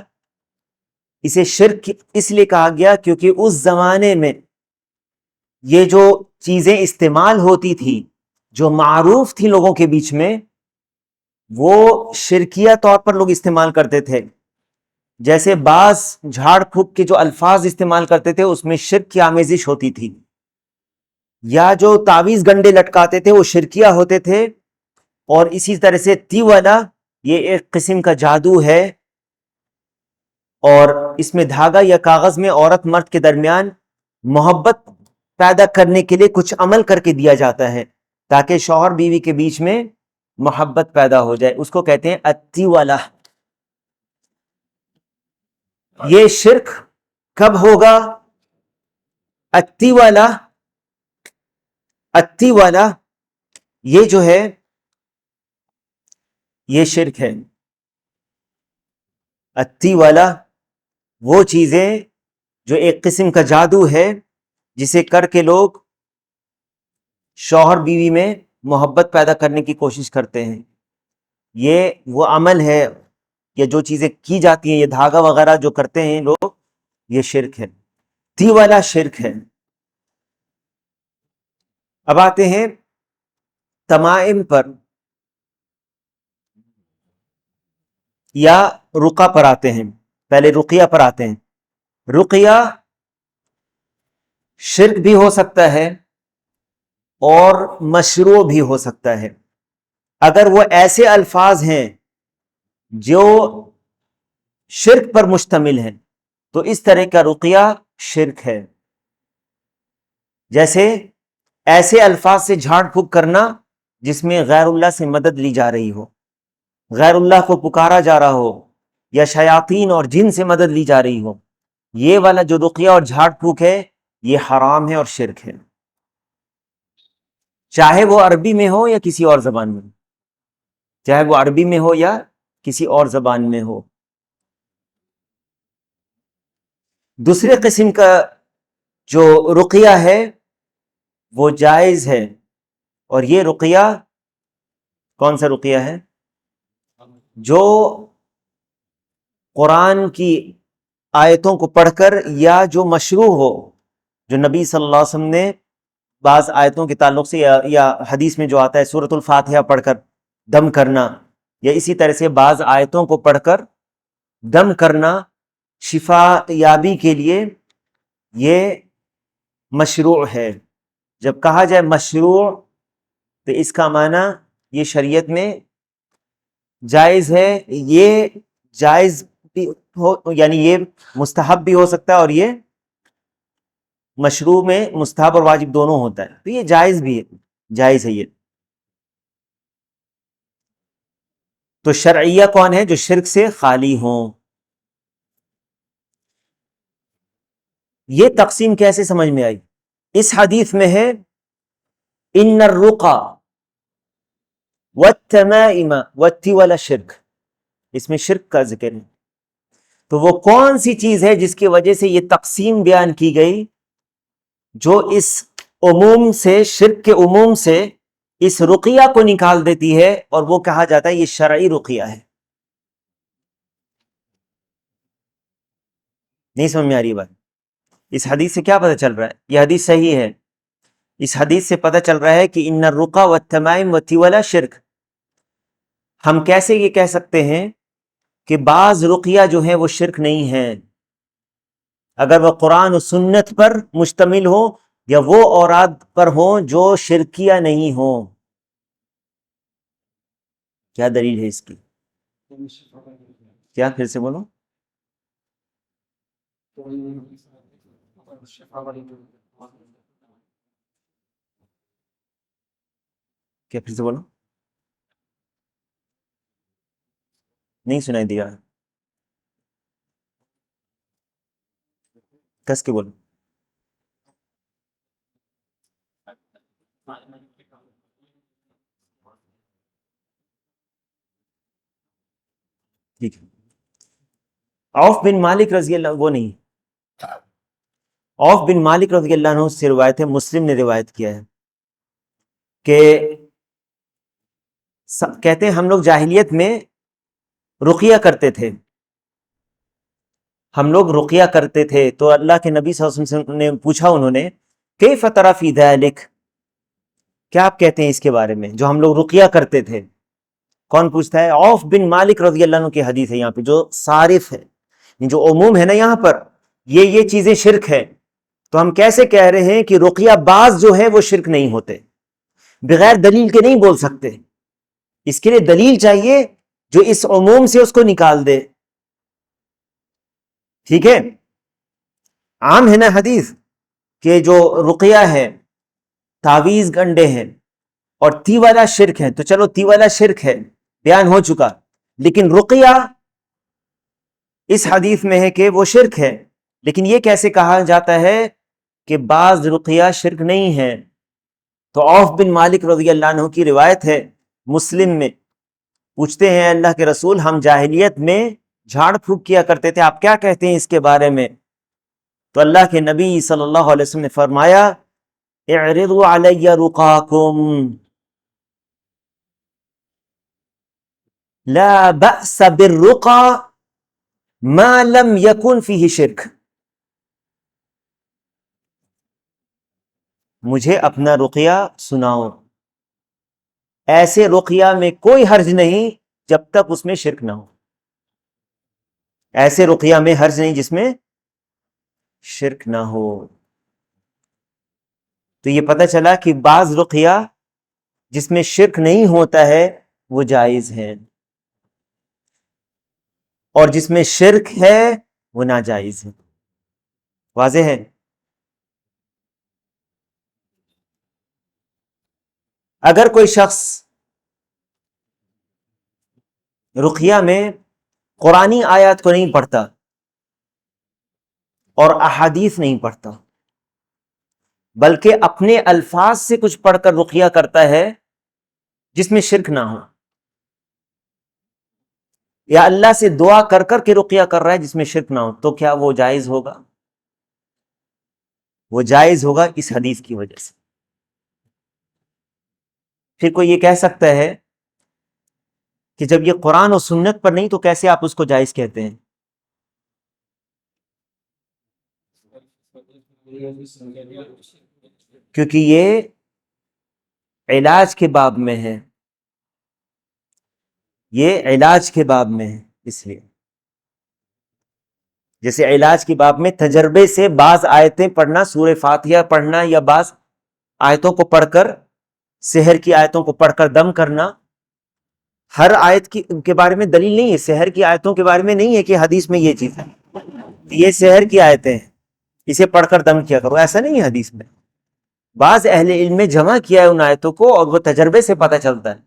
اسے شرک اس لیے کہا گیا کیونکہ اس زمانے میں یہ جو چیزیں استعمال ہوتی تھی جو معروف تھی لوگوں کے بیچ میں، وہ شرکیہ طور پر لوگ استعمال کرتے تھے. جیسے بعض جھاڑ پھونک کے جو الفاظ استعمال کرتے تھے اس میں شرک کی آمیزش ہوتی تھی، یا جو تعویذ گنڈے لٹکاتے تھے وہ شرکیہ ہوتے تھے. اور اسی طرح سے تیولا یہ ایک قسم کا جادو ہے، اور اس میں دھاگا یا کاغذ میں عورت مرد کے درمیان محبت پیدا کرنے کے لیے کچھ عمل کر کے دیا جاتا ہے تاکہ شوہر بیوی کے بیچ میں محبت پیدا ہو جائے. اس کو کہتے ہیں التیولا. یہ شرک کب ہوگا؟ التیولا، التیولا یہ جو ہے یہ شرک ہے. التیولا وہ چیزیں جو ایک قسم کا جادو ہے جسے کر کے لوگ شوہر بیوی میں محبت پیدا کرنے کی کوشش کرتے ہیں. یہ وہ عمل ہے یا جو چیزیں کی جاتی ہیں، یہ دھاگا وغیرہ جو کرتے ہیں لوگ، یہ شرک ہے، تیولا شرک ہے. اب آتے ہیں تمائم پر یا رقیہ پر آتے ہیں. پہلے رقیہ پر آتے ہیں. رقیہ شرک بھی ہو سکتا ہے اور مشروع بھی ہو سکتا ہے اگر وہ ایسے الفاظ ہیں جو شرک پر مشتمل ہیں تو اس طرح کا رقیہ شرک ہے. جیسے ایسے الفاظ سے جھاڑ پھونک کرنا جس میں غیر اللہ سے مدد لی جا رہی ہو، غیر اللہ کو پکارا جا رہا ہو، یا شیاطین اور جن سے مدد لی جا رہی ہو، یہ والا جو رقیہ اور جھاڑ پھونک ہے یہ حرام ہے اور شرک ہے، چاہے وہ عربی میں ہو یا کسی اور زبان میں، چاہے وہ عربی میں ہو یا کسی اور زبان میں ہو. دوسرے قسم کا جو رقیہ ہے وہ جائز ہے، اور یہ رقیہ کون سا رقیہ ہے؟ جو قرآن کی آیتوں کو پڑھ کر یا جو مشروع ہو، جو نبی صلی اللہ علیہ وسلم نے بعض آیتوں کے تعلق سے یا حدیث میں جو آتا ہے سورۃ الفاتحہ پڑھ کر دم کرنا، یا اسی طرح سے بعض آیتوں کو پڑھ کر دم کرنا شفا یابی کے لیے، یہ مشروع ہے. جب کہا جائے مشروع تو اس کا معنی یہ شریعت میں جائز ہے. یہ جائز بھی ہو، یعنی یہ مستحب بھی ہو سکتا ہے، اور یہ مشروع میں مستحب اور واجب دونوں ہوتا ہے، تو یہ جائز بھی ہے، جائز ہے یہ. تو شرعیہ کون ہے؟ جو شرک سے خالی ہوں. یہ تقسیم کیسے سمجھ میں آئی؟ اس حدیث میں ہے ان الرقى والتمائم والتول شرک، اس میں شرک کا ذکر ہے. تو وہ کون سی چیز ہے جس کی وجہ سے یہ تقسیم بیان کی گئی، جو اس عموم سے، شرک کے عموم سے اس رقیہ کو نکال دیتی ہے، اور وہ کہا جاتا ہے یہ شرعی رقیہ ہے. نہیں سمجھ میں آ رہی بات؟ اس حدیث سے کیا پتہ چل رہا ہے؟ یہ حدیث صحیح ہے. اس حدیث سے پتہ چل رہا ہے کہ ان الرقى والتمائم والتول شرک. ہم کیسے یہ کہہ سکتے ہیں کہ بعض رقیہ جو ہیں وہ شرک نہیں ہیں؟ اگر وہ قرآن و سنت پر مشتمل ہو یا وہ اوراد پر ہوں جو شرکیہ نہیں ہوں. کیا دلیل ہے اس کی؟ کیا؟ پھر سے بولو. کیا؟ پھر سے بولو. نہیں سنائی دیا، کس کے بولو. ٹھیک ہے. عوف بن مالک رضی اللہ، وہ نہیں، عوف بن مالک رضی اللہ عنہ سے روایت ہے، مسلم نے روایت کیا ہے کہ کہتے ہیں ہم لوگ جاہلیت میں رقیہ کرتے تھے، ہم لوگ رقیہ کرتے تھے، تو اللہ کے نبی صلی اللہ علیہ وسلم نے پوچھا، انہوں نے کیف تری فی ذلک، کیا آپ کہتے ہیں اس کے بارے میں جو ہم لوگ رقیہ کرتے تھے؟ کون پوچھتا ہے؟ عوف بن مالک رضی اللہ عنہ کی حدیث ہے یہاں پہ، جو صارف ہے، جو عموم ہے نا یہاں پر، یہ چیزیں شرک ہے، تو ہم کیسے کہہ رہے ہیں کہ رقیہ بعض جو ہے وہ شرک نہیں ہوتے؟ بغیر دلیل کے نہیں بول سکتے، اس کے لیے دلیل چاہیے جو اس عموم سے اس کو نکال دے، ٹھیک ہے؟ عام ہے نا حدیث کہ جو رقیہ ہے، تعویذ گنڈے ہیں اور تیوالا شرک ہے، تو چلو تیوالا شرک ہے، بیان ہو چکا، لیکن رقیہ اس حدیث میں ہے کہ وہ شرک ہے، لیکن یہ کیسے کہا جاتا ہے کہ بعض رقیہ شرک نہیں ہے؟ تو عوف بن مالک رضی اللہ عنہ کی روایت ہے مسلم میں، پوچھتے ہیں اللہ کے رسول ہم جاہلیت میں جھاڑ پھونک کیا کرتے تھے، آپ کیا کہتے ہیں اس کے بارے میں؟ تو اللہ کے نبی صلی اللہ علیہ وسلم نے فرمایا اعرضوا علی رقاکم لا بأس بالرقا ما لم یکن فیہ شرک، مجھے اپنا رقیہ سناؤ، ایسے رقیہ میں کوئی حرج نہیں جب تک اس میں شرک نہ ہو، ایسے رقیہ میں حرج نہیں جس میں شرک نہ ہو۔ تو یہ پتہ چلا کہ بعض رقیہ جس میں شرک نہیں ہوتا ہے وہ جائز ہے، اور جس میں شرک ہے وہ ناجائز ہے، واضح ہے؟ اگر کوئی شخص رقیہ میں قرآنی آیات کو نہیں پڑھتا اور احادیث نہیں پڑھتا، بلکہ اپنے الفاظ سے کچھ پڑھ کر رقیہ کرتا ہے جس میں شرک نہ ہو، یا اللہ سے دعا کر کر کے رقیہ کر رہا ہے جس میں شرک نہ ہو، تو کیا وہ جائز ہوگا؟ وہ جائز ہوگا اس حدیث کی وجہ سے۔ پھر کوئی یہ کہہ سکتا ہے کہ جب یہ قرآن و سنت پر نہیں تو کیسے آپ اس کو جائز کہتے ہیں؟ کیونکہ یہ علاج کے باب میں ہے، یہ علاج کے باب میں ہے، اس لیے جیسے علاج کے باب میں تجربے سے بعض آیتیں پڑھنا، سورہ فاتحہ پڑھنا یا بعض آیتوں کو پڑھ کر، سحر کی آیتوں کو پڑھ کر دم کرنا، ہر آیت کے بارے میں دلیل نہیں ہے، سحر کی آیتوں کے بارے میں نہیں ہے کہ حدیث میں یہ چیز ہے، یہ سحر کی آیتیں ہیں، اسے پڑھ کر دم کیا کرو، ایسا نہیں ہے حدیث میں۔ بعض اہل علم نے جمع کیا ہے ان آیتوں کو اور وہ تجربے سے پتہ چلتا ہے،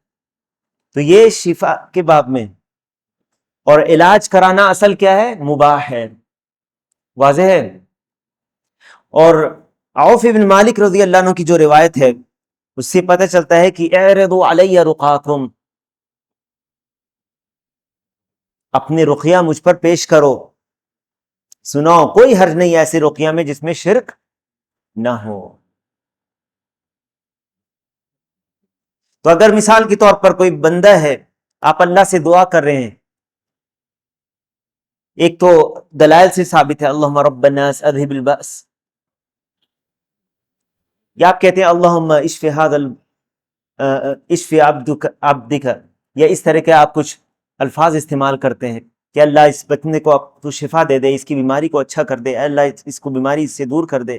تو یہ شفا کے باب میں، اور علاج کرانا اصل کیا ہے؟ مباح ہے، واضح ہے؟ اور عوف بن مالک رضی اللہ عنہ کی جو روایت ہے اس سے پتہ چلتا ہے کہ اعرضوا علی رقاکم، اپنے رقیہ مجھ پر پیش کرو، سناؤ، کوئی حرج نہیں ایسے رقیہ میں جس میں شرک نہ ہو۔ تو اگر مثال کے طور پر کوئی بندہ ہے، آپ اللہ سے دعا کر رہے ہیں، ایک تو دلائل سے ثابت ہے اللہم رب الناس اذہب البأس، یا آپ کہتے ہیں اللہم اشف اشف عبدک، یا اس طرح کے آپ کچھ الفاظ استعمال کرتے ہیں کہ اللہ اس بندے کو تو شفا دے دے، اس کی بیماری کو اچھا کر دے، اللہ اس کو بیماری سے دور کر دے،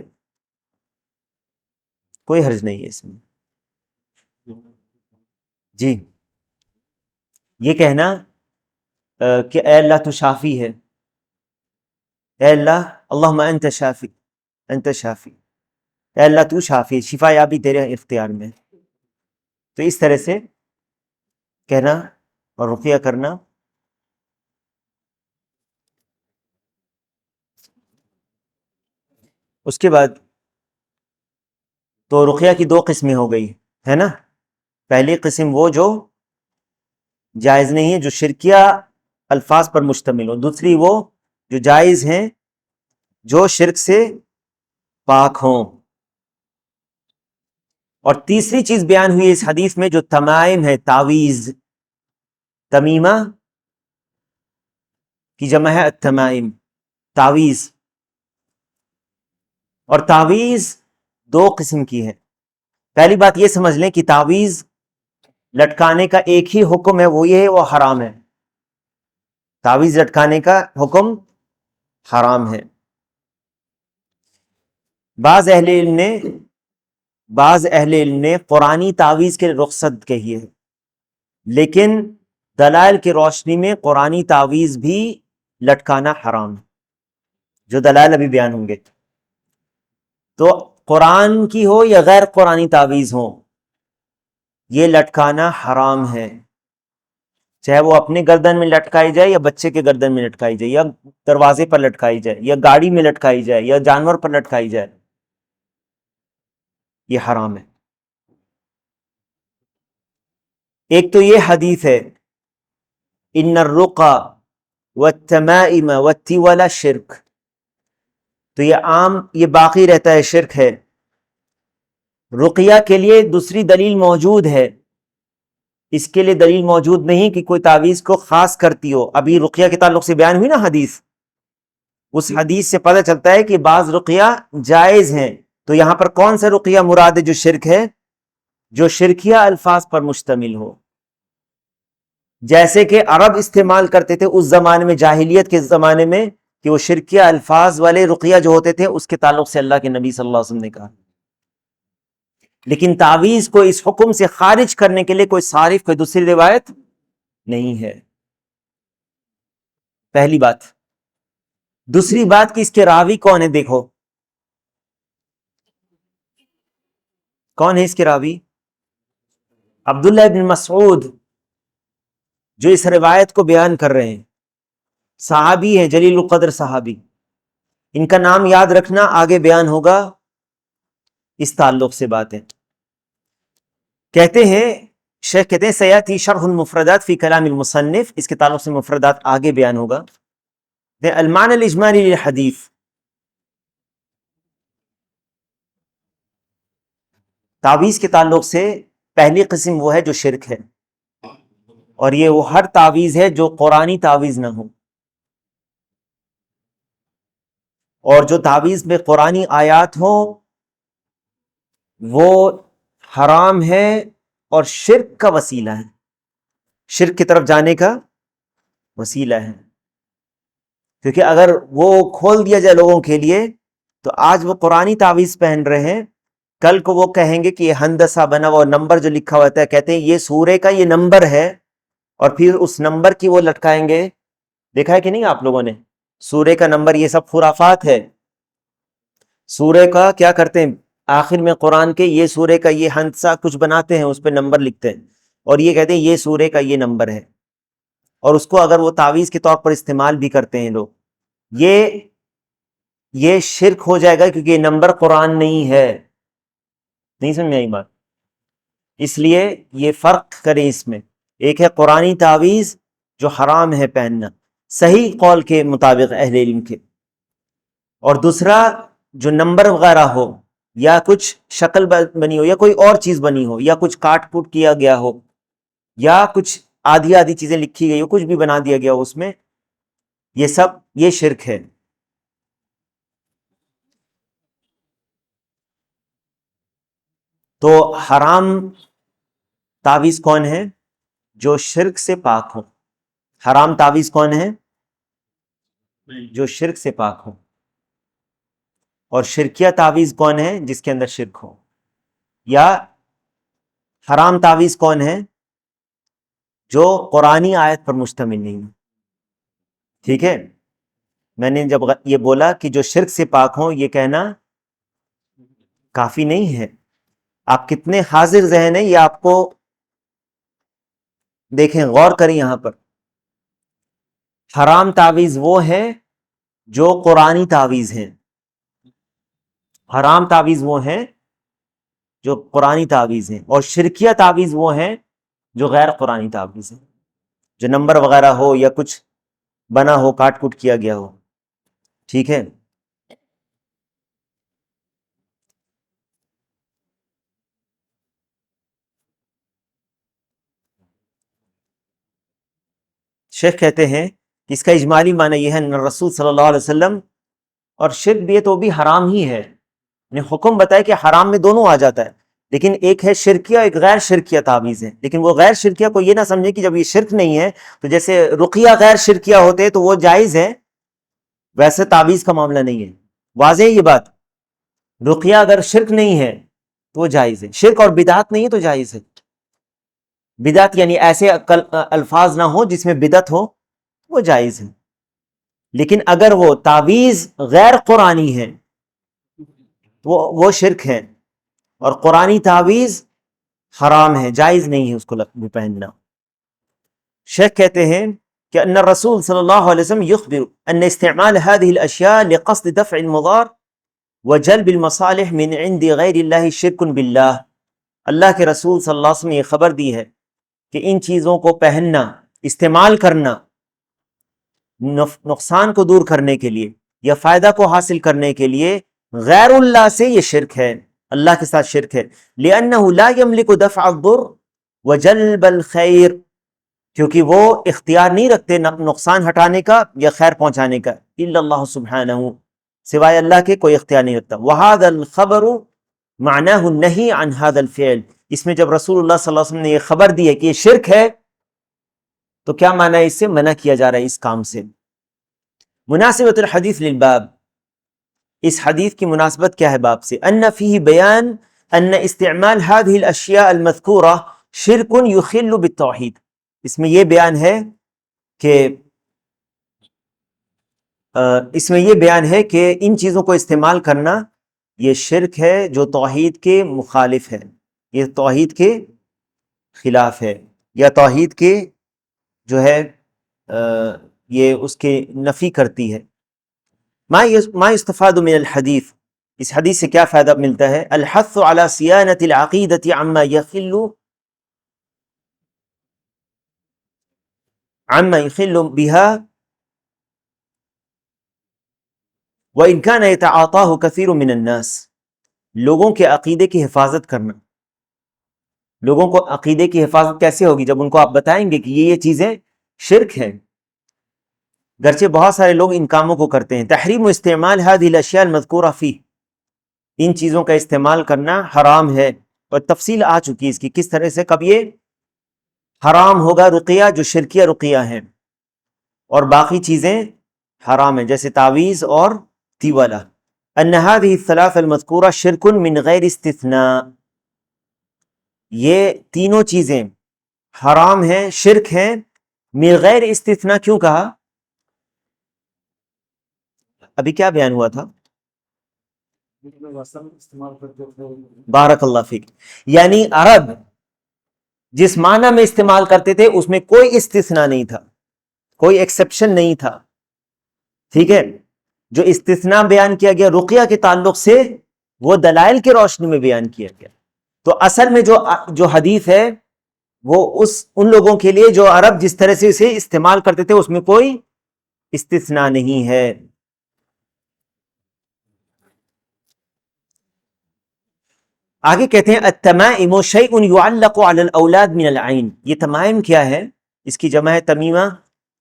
کوئی حرج نہیں ہے اس میں۔ جی، یہ کہنا کہ اے اللہ تو شافی ہے، اے اللہ اللہم انت شافی، انت شافی، اے اللہ تو شافی، شفا یابی تیرے اختیار میں، تو اس طرح سے کہنا اور رقیہ کرنا۔ اس کے بعد تو رقیہ کی دو قسمیں ہو گئی ہے نا، پہلی قسم وہ جو جائز نہیں ہے، جو شرکیہ الفاظ پر مشتمل ہو، دوسری وہ جو جائز ہیں جو شرک سے پاک ہوں. اور تیسری چیز بیان ہوئی اس حدیث میں جو تمائم ہے، تعویذ. تمیمہ کی جمع ہے التمائم، تعویذ. اور تعویذ دو قسم کی ہے. پہلی بات یہ سمجھ لیں کہ تعویذ لٹکانے کا ایک ہی حکم ہے، وہ یہ ہے وہ حرام ہے. تعویذ لٹکانے کا حکم حرام ہے. بعض اہل علم نے قرآنی تعویذ کے رخصت کہی ہے، لیکن دلائل کی روشنی میں قرآنی تعویذ بھی لٹکانا حرام ہے، جو دلائل ابھی بیان ہوں گے. تو قرآن کی ہو یا غیر قرآنی تعویذ ہو، یہ لٹکانا حرام ہے، چاہے وہ اپنے گردن میں لٹکائی جائے یا بچے کے گردن میں لٹکائی جائے یا دروازے پر لٹکائی جائے یا گاڑی میں لٹکائی جائے یا جانور پر لٹکائی جائے، یہ حرام ہے. ایک تو یہ حدیث ہے ان الرقى والتمائم والتول شرک، تو یہ باقی رہتا ہے، شرک ہے. رقیہ کے لیے دوسری دلیل موجود ہے، اس کے لیے دلیل موجود نہیں کہ کوئی تعویذ کو خاص کرتی ہو. ابھی رقیہ کے تعلق سے بیان ہوئی نا حدیث، اس حدیث سے پتہ چلتا ہے کہ بعض رقیہ جائز ہیں. تو یہاں پر کون سا رقیہ مراد ہے جو شرک ہے؟ جو شرکیہ الفاظ پر مشتمل ہو، جیسے کہ عرب استعمال کرتے تھے اس زمانے میں، جاہلیت کے زمانے میں، کہ وہ شرکیہ الفاظ والے رقیہ جو ہوتے تھے اس کے تعلق سے اللہ کے نبی صلی اللہ علیہ وسلم نے کہا. لیکن تعویذ کو اس حکم سے خارج کرنے کے لیے کوئی صارف، کوئی دوسری روایت نہیں ہے. پہلی بات. دوسری بات کہ اس کے راوی کون ہے؟ دیکھو کون ہے اس کے راوی؟ عبداللہ بن مسعود، جو اس روایت کو بیان کر رہے ہیں، صحابی ہیں، جلیل القدر صحابی. ان کا نام یاد رکھنا، آگے بیان ہوگا اس تعلق سے باتیں. کہتے ہیں شیخ کہتے ہیں سیاتی شرح المفردات فی کلام المصنف، اس کے تعلق سے مفردات آگے بیان ہوگا. المعنی الاجمالی للحدیث، تعویذ کے تعلق سے پہلی قسم وہ ہے جو شرک ہے، اور یہ وہ ہر تعویذ ہے جو قرآنی تعویذ نہ ہو. اور جو تعویذ میں قرآنی آیات ہوں وہ حرام ہے اور شرک کا وسیلہ ہے، شرک کی طرف جانے کا وسیلہ ہے. کیونکہ اگر وہ کھول دیا جائے لوگوں کے لیے تو آج وہ قرآنی تعویذ پہن رہے ہیں، کل کو وہ کہیں گے کہ یہ ہندسہ بنا ہوا نمبر جو لکھا ہوتا ہے، کہتے ہیں یہ سورے کا یہ نمبر ہے، اور پھر اس نمبر کی وہ لٹکائیں گے. دیکھا ہے کہ نہیں آپ لوگوں نے؟ سورے کا نمبر، یہ سب خرافات ہے. سورے کا کیا کرتے ہیں آخر میں قرآن کے، یہ سورے کا یہ ہندسہ کچھ بناتے ہیں، اس پہ نمبر لکھتے ہیں اور یہ کہتے ہیں یہ سورے کا یہ نمبر ہے، اور اس کو اگر وہ تعویذ کے طور پر استعمال بھی کرتے ہیں لوگ، یہ شرک ہو جائے گا، کیونکہ یہ نمبر قرآن نہیں ہے. نہیں سمجھ میں آئی بات؟ اس لیے یہ فرق کریں اس میں. ایک ہے قرآنی تعویذ جو حرام ہے پہننا صحیح قول کے مطابق اہل علم کے، اور دوسرا جو نمبر وغیرہ ہو یا کچھ شکل بنی ہو یا کوئی اور چیز بنی ہو یا کچھ کاٹ پوٹ کیا گیا ہو یا کچھ آدھی آدھی چیزیں لکھی گئی ہو، کچھ بھی بنا دیا گیا ہو اس میں، یہ سب یہ شرک ہے. تو حرام تعویذ کون ہے؟ جو شرک سے پاک ہو. حرام تعویذ کون ہے؟ جو شرک سے پاک ہو. اور شرکیہ تعویذ کون ہے؟ جس کے اندر شرک ہو. یا حرام تعویذ کون ہے؟ جو قرآنی آیت پر مشتمل نہیں ہے. ٹھیک ہے، میں نے جب یہ بولا کہ جو شرک سے پاک ہوں، یہ کہنا کافی نہیں ہے. آپ کتنے حاضر ذہن ہیں یہ آپ کو دیکھیں، غور کریں. یہاں پر حرام تعویذ وہ ہے جو قرآنی تعویذ ہیں، حرام تعویذ وہ ہیں جو قرآنی تعویذ ہیں، اور شرکیہ تعویذ وہ ہیں جو غیر قرآنی تعویذ ہیں، جو نمبر وغیرہ ہو یا کچھ بنا ہو، کاٹ کوٹ کیا گیا ہو. ٹھیک ہے، شیخ کہتے ہیں کہ اس کا اجمالی معنی یہ ہے ان رسول صلی اللہ علیہ وسلم، اور شرک بھی ہے تو بھی حرام ہی ہے، یعنی حکم بتائے کہ حرام میں دونوں آ جاتا ہے، لیکن ایک ہے شرکیہ، ایک غیر شرکیہ تعویذ ہے، لیکن وہ غیر شرکیہ کو یہ نہ سمجھے کہ جب یہ شرک نہیں ہے تو جیسے رقیہ غیر شرکیہ ہوتے تو وہ جائز ہے، ویسے تعویذ کا معاملہ نہیں ہے، واضح ہے یہ بات، رقیہ اگر شرک نہیں ہے تو وہ جائز ہے، شرک اور بدعت نہیں ہے تو جائز ہے، بدعت یعنی ایسے الفاظ نہ ہو جس میں بدعت ہو، وہ جائز ہے، لیکن اگر وہ تعویذ غیر قرآنی ہے وہ شرک ہے، اور قرآنی تعویذ حرام ہے، جائز نہیں ہے اس کو پہننا۔ شیخ کہتے ہیں کہ ان الرسول صلی اللہ علیہ وسلم یخبر ان استعمال هذه الاشیاء لقصد دفع المضار وجلب المصالح من عند غیر اللہ شرک باللہ، اللہ کے رسول صلی اللہ علیہ وسلم نے یہ خبر دی ہے کہ ان چیزوں کو پہننا، استعمال کرنا نقصان کو دور کرنے کے لیے یا فائدہ کو حاصل کرنے کے لیے غیر اللہ سے یہ شرک ہے، اللہ کے ساتھ شرک ہے، لأنه لا يملك دفع الضر وجلب الخیر، کیونکہ وہ اختیار نہیں رکھتے نقصان ہٹانے کا یا خیر پہنچانے کا، الا اللہ سبحانہ، سوائے اللہ کے کوئی اختیار نہیں رکھتا۔ وهذا الخبر معناه النہی عن هذا الفعل، اس میں جب رسول اللہ صلی اللہ علیہ وسلم نے یہ خبر دی ہے کہ یہ شرک ہے تو کیا معنی ہے؟ اس سے منع کیا جا رہا ہے اس کام سے۔ مناسبت الحدیث للباب، اس حدیث کی مناسبت کیا ہے باب سے؟ ان فیہ بیان ان استعمال هذه الاشیاء المذکورہ شرک یخل بالتوحید، اس میں یہ بیان ہے کہ ان چیزوں کو استعمال کرنا یہ شرک ہے جو توحید کے مخالف ہے، یہ توحید کے خلاف ہے، یا توحید کے جو ہے یہ اس کے نفی کرتی ہے۔ ما یستفاد من الحدیث، اس حدیث سے کیا فائدہ ملتا ہے؟ الحث علی صیانۃ العقیدۃ عما یخل بها وان کان یتعاطاہ کثیر من الناس، لوگوں کے عقیدے کی حفاظت کرنا۔ لوگوں کو عقیدے کی حفاظت کیسے ہوگی؟ جب ان کو آپ بتائیں گے کہ یہ چیزیں شرک ہیں، گرچہ بہت سارے لوگ ان کاموں کو کرتے ہیں۔ تحریم استعمال هذه الاشیاء المذکورہ فیہ، ان چیزوں کا استعمال کرنا حرام ہے، اور تفصیل آ چکی ہے اس کی کس طرح سے کب یہ حرام ہوگا۔ رقیہ جو شرکیہ رقیہ ہیں، اور باقی چیزیں حرام ہیں جیسے تعویذ اور تیولہ۔ ان هذه الثلاث المذکورہ شرک من غیر استثناء، یہ تینوں چیزیں حرام ہیں، شرک ہیں، من غیر استثناء کیوں کہا؟ ابھی کیا بیان ہوا تھا؟ استعمال کرتے تھے، بارک اللہ فیک، یعنی عرب جس معنی میں استعمال کرتے تھے اس میں کوئی استثناء نہیں تھا، کوئی ایکسپشن نہیں تھا، ٹھیک ہے۔ جو استثناء بیان کیا گیا رقیہ کے تعلق سے وہ دلائل کے روشنی میں بیان کیا گیا، تو اصل میں جو حدیث ہے وہ ان لوگوں کے لیے جو عرب جس طرح سے اسے استعمال کرتے تھے اس میں کوئی استثناء نہیں ہے۔ آگے کہتے ہیں التمائم شیء یعلق علی الاولاد من العین، یہ تمائم کیا ہے؟ اس کی جمع ہے تمیمہ،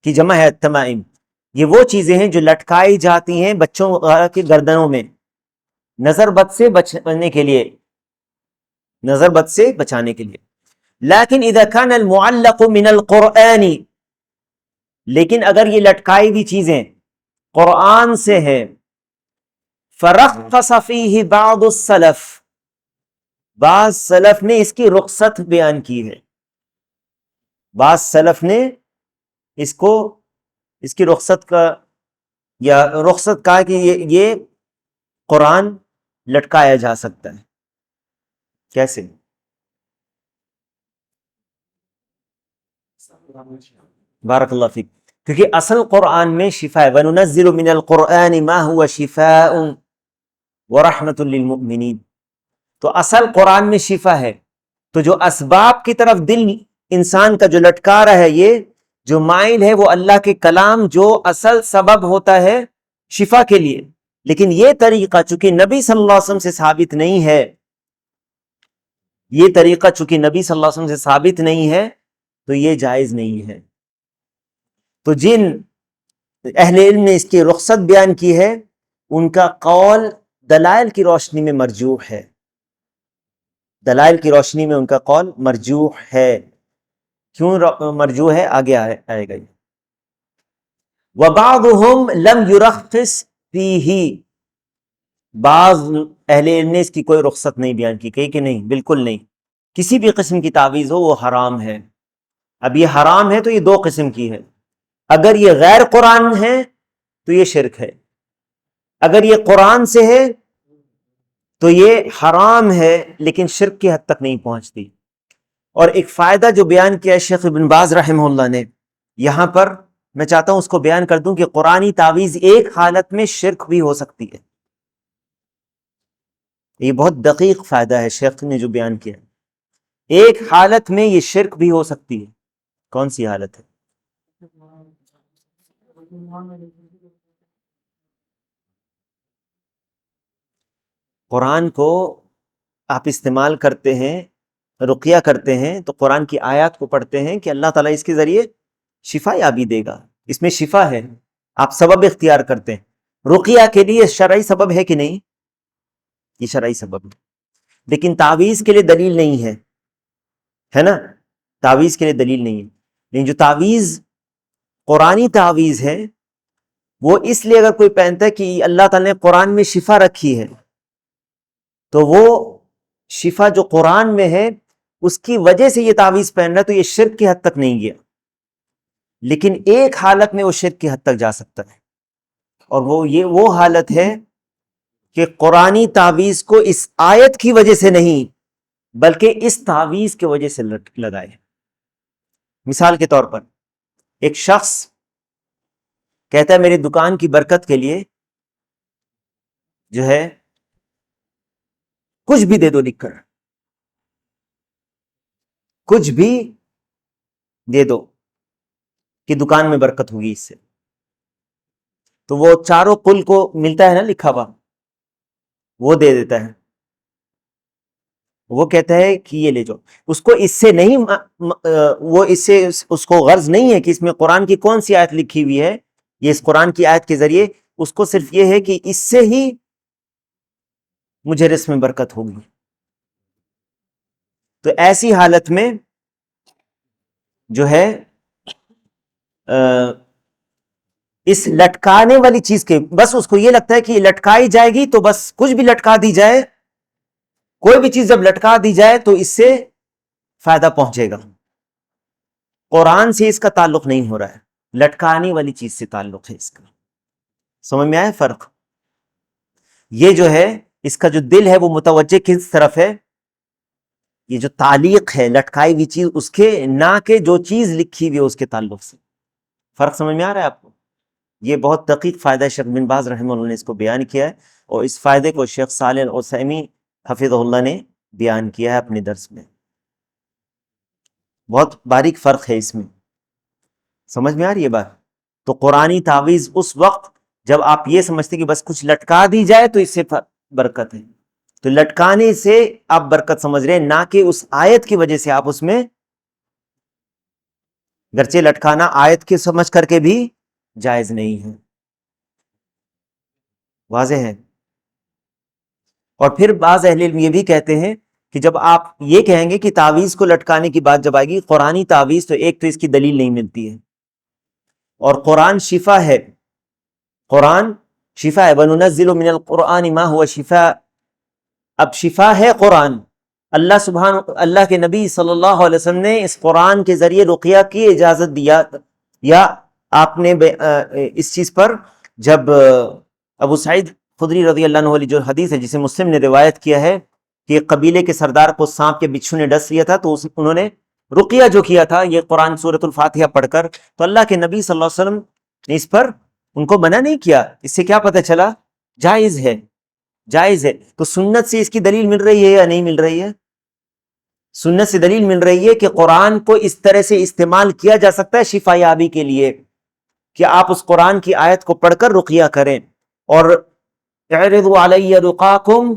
کی جمع ہے التمائم، یہ وہ چیزیں ہیں جو لٹکائی جاتی ہیں بچوں کے گردنوں میں نظر بد سے بچنے کے لیے، نظر بد سے بچانے کے لیے۔ لیکن اذا کان المعلق من القرآن، لیکن اگر یہ لٹکائی ہوئی چیزیں قرآن سے ہیں، فرخص فیہ بعض السلف، بعض سلف نے اس کی رخصت بیان کی ہے، بعض سلف نے اس کی رخصت کا یا رخصت کہا کہ یہ قرآن لٹکایا جا سکتا ہے، کیسے؟ بارک اللہ فیک، کیونکہ اصل قرآن میں شفا ہے، وَنُنَزِّلُ مِنَ الْقُرْآنِ مَا هُوَ شِفَاءٌ وَرَحْمَةٌ لِّلْمُؤْمِنِينَ، تو اصل قرآن میں شفا ہے، تو جو اسباب کی طرف دل انسان کا جو لٹکا رہا ہے، یہ جو مائل ہے وہ اللہ کے کلام جو اصل سبب ہوتا ہے شفا کے لیے، لیکن یہ طریقہ چونکہ نبی صلی اللہ علیہ وسلم سے ثابت نہیں ہے، یہ طریقہ چونکہ نبی صلی اللہ علیہ وسلم سے ثابت نہیں ہے تو یہ جائز نہیں ہے۔ تو جن اہل علم نے اس کی رخصت بیان کی ہے ان کا قول دلائل کی روشنی میں مرجوح ہے، دلائل کی روشنی میں ان کا قول مرجوح ہے۔ کیوں مرجوح ہے؟ آگے آئے گا۔ وَبَعْضُهُمْ لَمْ يُرَخِّصْ فِيهِ، بعض اہل علم نے اس کی کوئی رخصت نہیں بیان کی، کہی کہ نہیں، بالکل نہیں، کسی بھی قسم کی تعویذ ہو وہ حرام ہے۔ اب یہ حرام ہے تو یہ دو قسم کی ہے، اگر یہ غیر قرآن ہے تو یہ شرک ہے، اگر یہ قرآن سے ہے تو یہ حرام ہے لیکن شرک کی حد تک نہیں پہنچتی۔ اور ایک فائدہ جو بیان کیا ہے شیخ ابن باز رحمہ اللہ نے، یہاں پر میں چاہتا ہوں اس کو بیان کر دوں کہ قرآنی تعویذ ایک حالت میں شرک بھی ہو سکتی ہے۔ یہ بہت دقیق فائدہ ہے شیخ نے جو بیان کیا ہے، ایک حالت میں یہ شرک بھی ہو سکتی ہے۔ کون سی حالت ہے؟ قرآن کو آپ استعمال کرتے ہیں، رقیہ کرتے ہیں تو قرآن کی آیات کو پڑھتے ہیں کہ اللہ تعالیٰ اس کے ذریعے شفا یابی دے گا، اس میں شفا ہے، آپ سبب اختیار کرتے ہیں۔ رقیہ کے لیے شرعی سبب ہے کہ نہیں؟ یہ شرعی سبب ہے، لیکن تعویذ کے لیے دلیل نہیں ہے نا، تعویذ کے لیے دلیل نہیں ہے۔ لیکن جو تعویذ قرآنی تعویذ ہے وہ اس لیے اگر کوئی پہنتا ہے کہ اللہ تعالیٰ نے قرآن میں شفا رکھی ہے تو وہ شفا جو قرآن میں ہے اس کی وجہ سے یہ تعویذ پہن رہا ہے تو یہ شرک کی حد تک نہیں گیا، لیکن ایک حالت میں وہ شرک کی حد تک جا سکتا ہے، اور وہ حالت ہے کہ قرآنی تعویذ کو اس آیت کی وجہ سے نہیں بلکہ اس تعویذ کی وجہ سے لگائے۔ مثال کے طور پر ایک شخص کہتا ہے میری دکان کی برکت کے لیے جو ہے کچھ بھی دے دو، لکھ کر کچھ بھی دے دو کہ دکان میں برکت ہوگی اس سے، تو وہ چاروں قل کو ملتا ہے نا لکھا ہوا، وہ دے دیتا ہے، وہ کہتا ہے کہ یہ لے جاؤ، اس کو اس سے نہیں وہ اس سے اس کو غرض نہیں ہے کہ اس میں قرآن کی کون سی آیت لکھی ہوئی ہے، یہ اس قرآن کی آیت کے ذریعے اس کو صرف یہ ہے کہ اس سے ہی مجھے رزق میں برکت ہوگی۔ تو ایسی حالت میں جو ہے اس لٹکانے والی چیز کے بس اس کو یہ لگتا ہے کہ یہ لٹکائی جائے گی تو بس کچھ بھی لٹکا دی جائے، کوئی بھی چیز جب لٹکا دی جائے تو اس سے فائدہ پہنچے گا۔ قرآن سے اس کا تعلق نہیں ہو رہا ہے، لٹکانے والی چیز سے تعلق ہے اس کا۔ سمجھ میں آیا فرق؟ یہ جو ہے اس کا جو دل ہے وہ متوجہ کس طرف ہے؟ یہ جو تعلیق ہے لٹکائی ہوئی چیز اس کے، نہ کہ جو چیز لکھی ہوئی ہے اس کے تعلق سے۔ فرق سمجھ میں آ رہا ہے آپ کو؟ یہ بہت دقیق فائدہ شیخ بن باز رحمہ اللہ نے اس کو بیان کیا ہے، اور اس فائدے کو شیخ صالح العثیمین حفظہ اللہ نے بیان کیا ہے اپنے درس میں۔ بہت باریک فرق ہے اس میں، سمجھ میں آ رہی ہے بات؟ تو قرآنی تعویذ اس وقت جب آپ یہ سمجھتے کہ بس کچھ لٹکا دی جائے تو اس سے برکت ہے، تو لٹکانے سے آپ برکت سمجھ رہے ہیں، نہ کہ اس آیت کی وجہ سے آپ اس میں، گرچہ لٹکانا آیت کے سمجھ کر کے بھی جائز نہیں ہے۔ واضح ہے؟ اور پھر بعض اہل علم یہ بھی کہتے ہیں کہ جب آپ یہ کہیں گے کہ تعویذ کو لٹکانے کی بات جب آئے گی، قرآنی تعویذ تو ایک تو اس کی دلیل نہیں ملتی ہے، اور قرآن شفا ہے، قرآن شفا ہے، وَنُنَزِّلُ مِنَ الْقُرْآنِ مَا هُوَ شِفَاءٌ، اب شفا ہے قرآن، اللہ کے نبی صلی اللہ علیہ وسلم نے اس قرآن کے ذریعے رقیہ کی اجازت دیا، یا آپ نے اس چیز پر جب ابو سعید خدری رضی اللہ عنہ والی جو حدیث ہے جسے مسلم نے روایت کیا ہے کہ قبیلے کے سردار کو سانپ کے بچھو نے ڈس لیا تھا، تو انہوں نے رقیہ جو کیا تھا یہ قرآن سورۃ الفاتحہ پڑھ کر، تو اللہ کے نبی صلی اللہ علیہ وسلم نے اس پر ان کو منع نہیں کیا۔ اس سے کیا پتہ چلا؟ جائز ہے، جائز ہے۔ تو سنت سے اس کی دلیل مل رہی ہے یا نہیں مل رہی ہے؟ سنت سے دلیل مل رہی ہے کہ قرآن کو اس طرح سے استعمال کیا جا سکتا ہے شفا یابی کے لیے، کہ آپ اس قرآن کی آیت کو پڑھ کر رقیہ کریں۔ اور اعرضوا علی رقاکم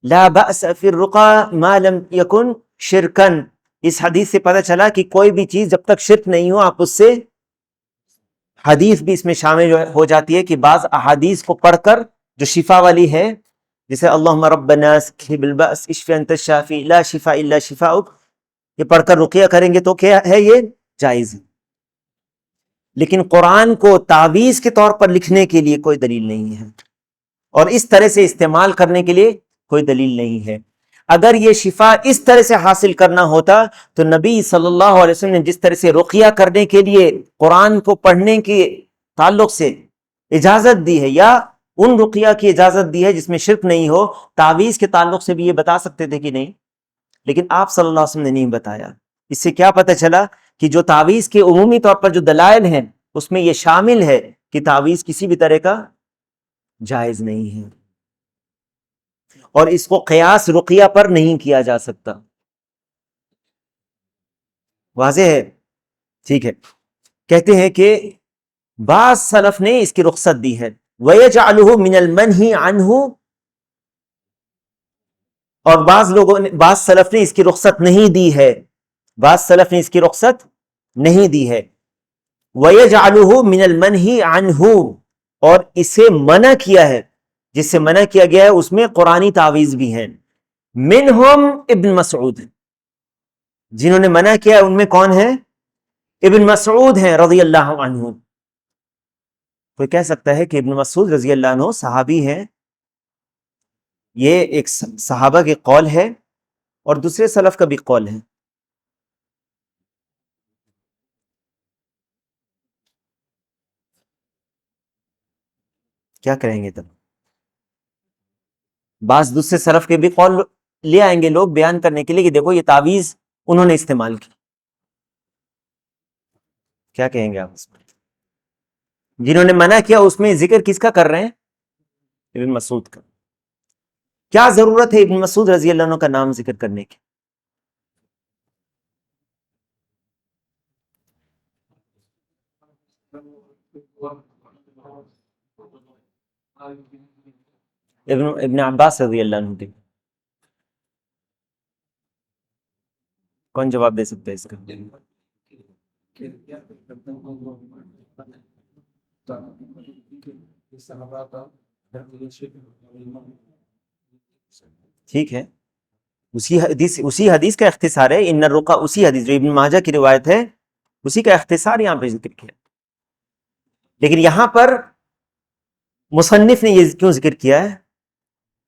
لا بأس فی الرقا ما لم یکن شرکن، اس حدیث سے پتہ چلا کہ کوئی بھی چیز جب تک شرک نہیں ہو آپ اس سے حدیث بھی اس میں شامل ہو جاتی ہے کہ بعض احادیث کو پڑھ کر جو شفا والی ہے، جیسے اللہم رب الناس اذهب البأس اشف انت الشافی لا شفاء الا شفاؤک، یہ پڑھ کر رقیہ کریں گے تو کیا ہے؟ یہ جائز ہے۔ لیکن قرآن کو تعویذ کے طور پر لکھنے کے لیے کوئی دلیل نہیں ہے، اور اس طرح سے استعمال کرنے کے لیے کوئی دلیل نہیں ہے۔ اگر یہ شفا اس طرح سے حاصل کرنا ہوتا تو نبی صلی اللہ علیہ وسلم نے جس طرح سے رقیہ کرنے کے لیے قرآن کو پڑھنے کے تعلق سے اجازت دی ہے، یا ان رقیہ کی اجازت دی ہے جس میں شرک نہیں ہو، تعویذ کے تعلق سے بھی یہ بتا سکتے تھے کہ نہیں، لیکن آپ صلی اللہ علیہ وسلم نے نہیں بتایا۔ اس سے کیا پتہ چلا کہ جو تعویذ کے عمومی طور پر جو دلائل ہیں اس میں یہ شامل ہے کہ تعویذ کسی بھی طرح کا جائز نہیں ہے، اور اس کو قیاس رقیہ پر نہیں کیا جا سکتا۔ واضح ہے؟ ٹھیک ہے۔ کہتے ہیں کہ بعض سلف نے اس کی رخصت دی ہے، وَيَجْعَلُهُ مِنَ الْمَنْهِ عَنْهُ، اور بعض سلف نے اس کی رخصت نہیں دی ہے، بعض سلف نے اس کی رخصت نہیں دی ہے۔ وَيَجْعَلُهُ مِنَ الْمَنْهِ عَنْهُ، اور اسے منع کیا ہے، جس سے منع کیا گیا ہے اس میں قرآنی تعویذ بھی ہیں۔ منہم ابن مسعود، جنہوں نے منع کیا ہے ان میں کون ہے؟ ابن مسعود ہیں رضی اللہ عنہ۔ کوئی کہہ سکتا ہے کہ ابن مسعود رضی اللہ عنہ صحابی ہیں، یہ ایک صحابہ کے قول ہے اور دوسرے سلف کا بھی قول ہے۔ کیا کریں گے تب؟ بعض دوسرے سلف کے بھی قول لے آئیں گے لوگ بیان کرنے کے لیے کہ دیکھو یہ تعویذ انہوں نے استعمال کی۔ کیا کہیں گے آپ اس میں؟ جنہوں نے منع کیا اس میں ذکر کس کا کر رہے ہیں؟ ابن مسعود کا۔ کیا ضرورت ہے ابن مسعود رضی اللہ عنہ کا نام ذکر کرنے کی؟ ابن عباس رضی اللہ عنہ کے، کون جواب دے سکتا ہے اس کا؟ ٹھیک ہے، اسی حدیث کا اختصار ہے، ان الرقیٰ، اسی حدیث جو ابن ماجہ کی روایت ہے اسی کا اختصار یہاں پہ ذکر کیا۔ لیکن یہاں پر مصنف نے یہ کیوں ذکر کیا ہے؟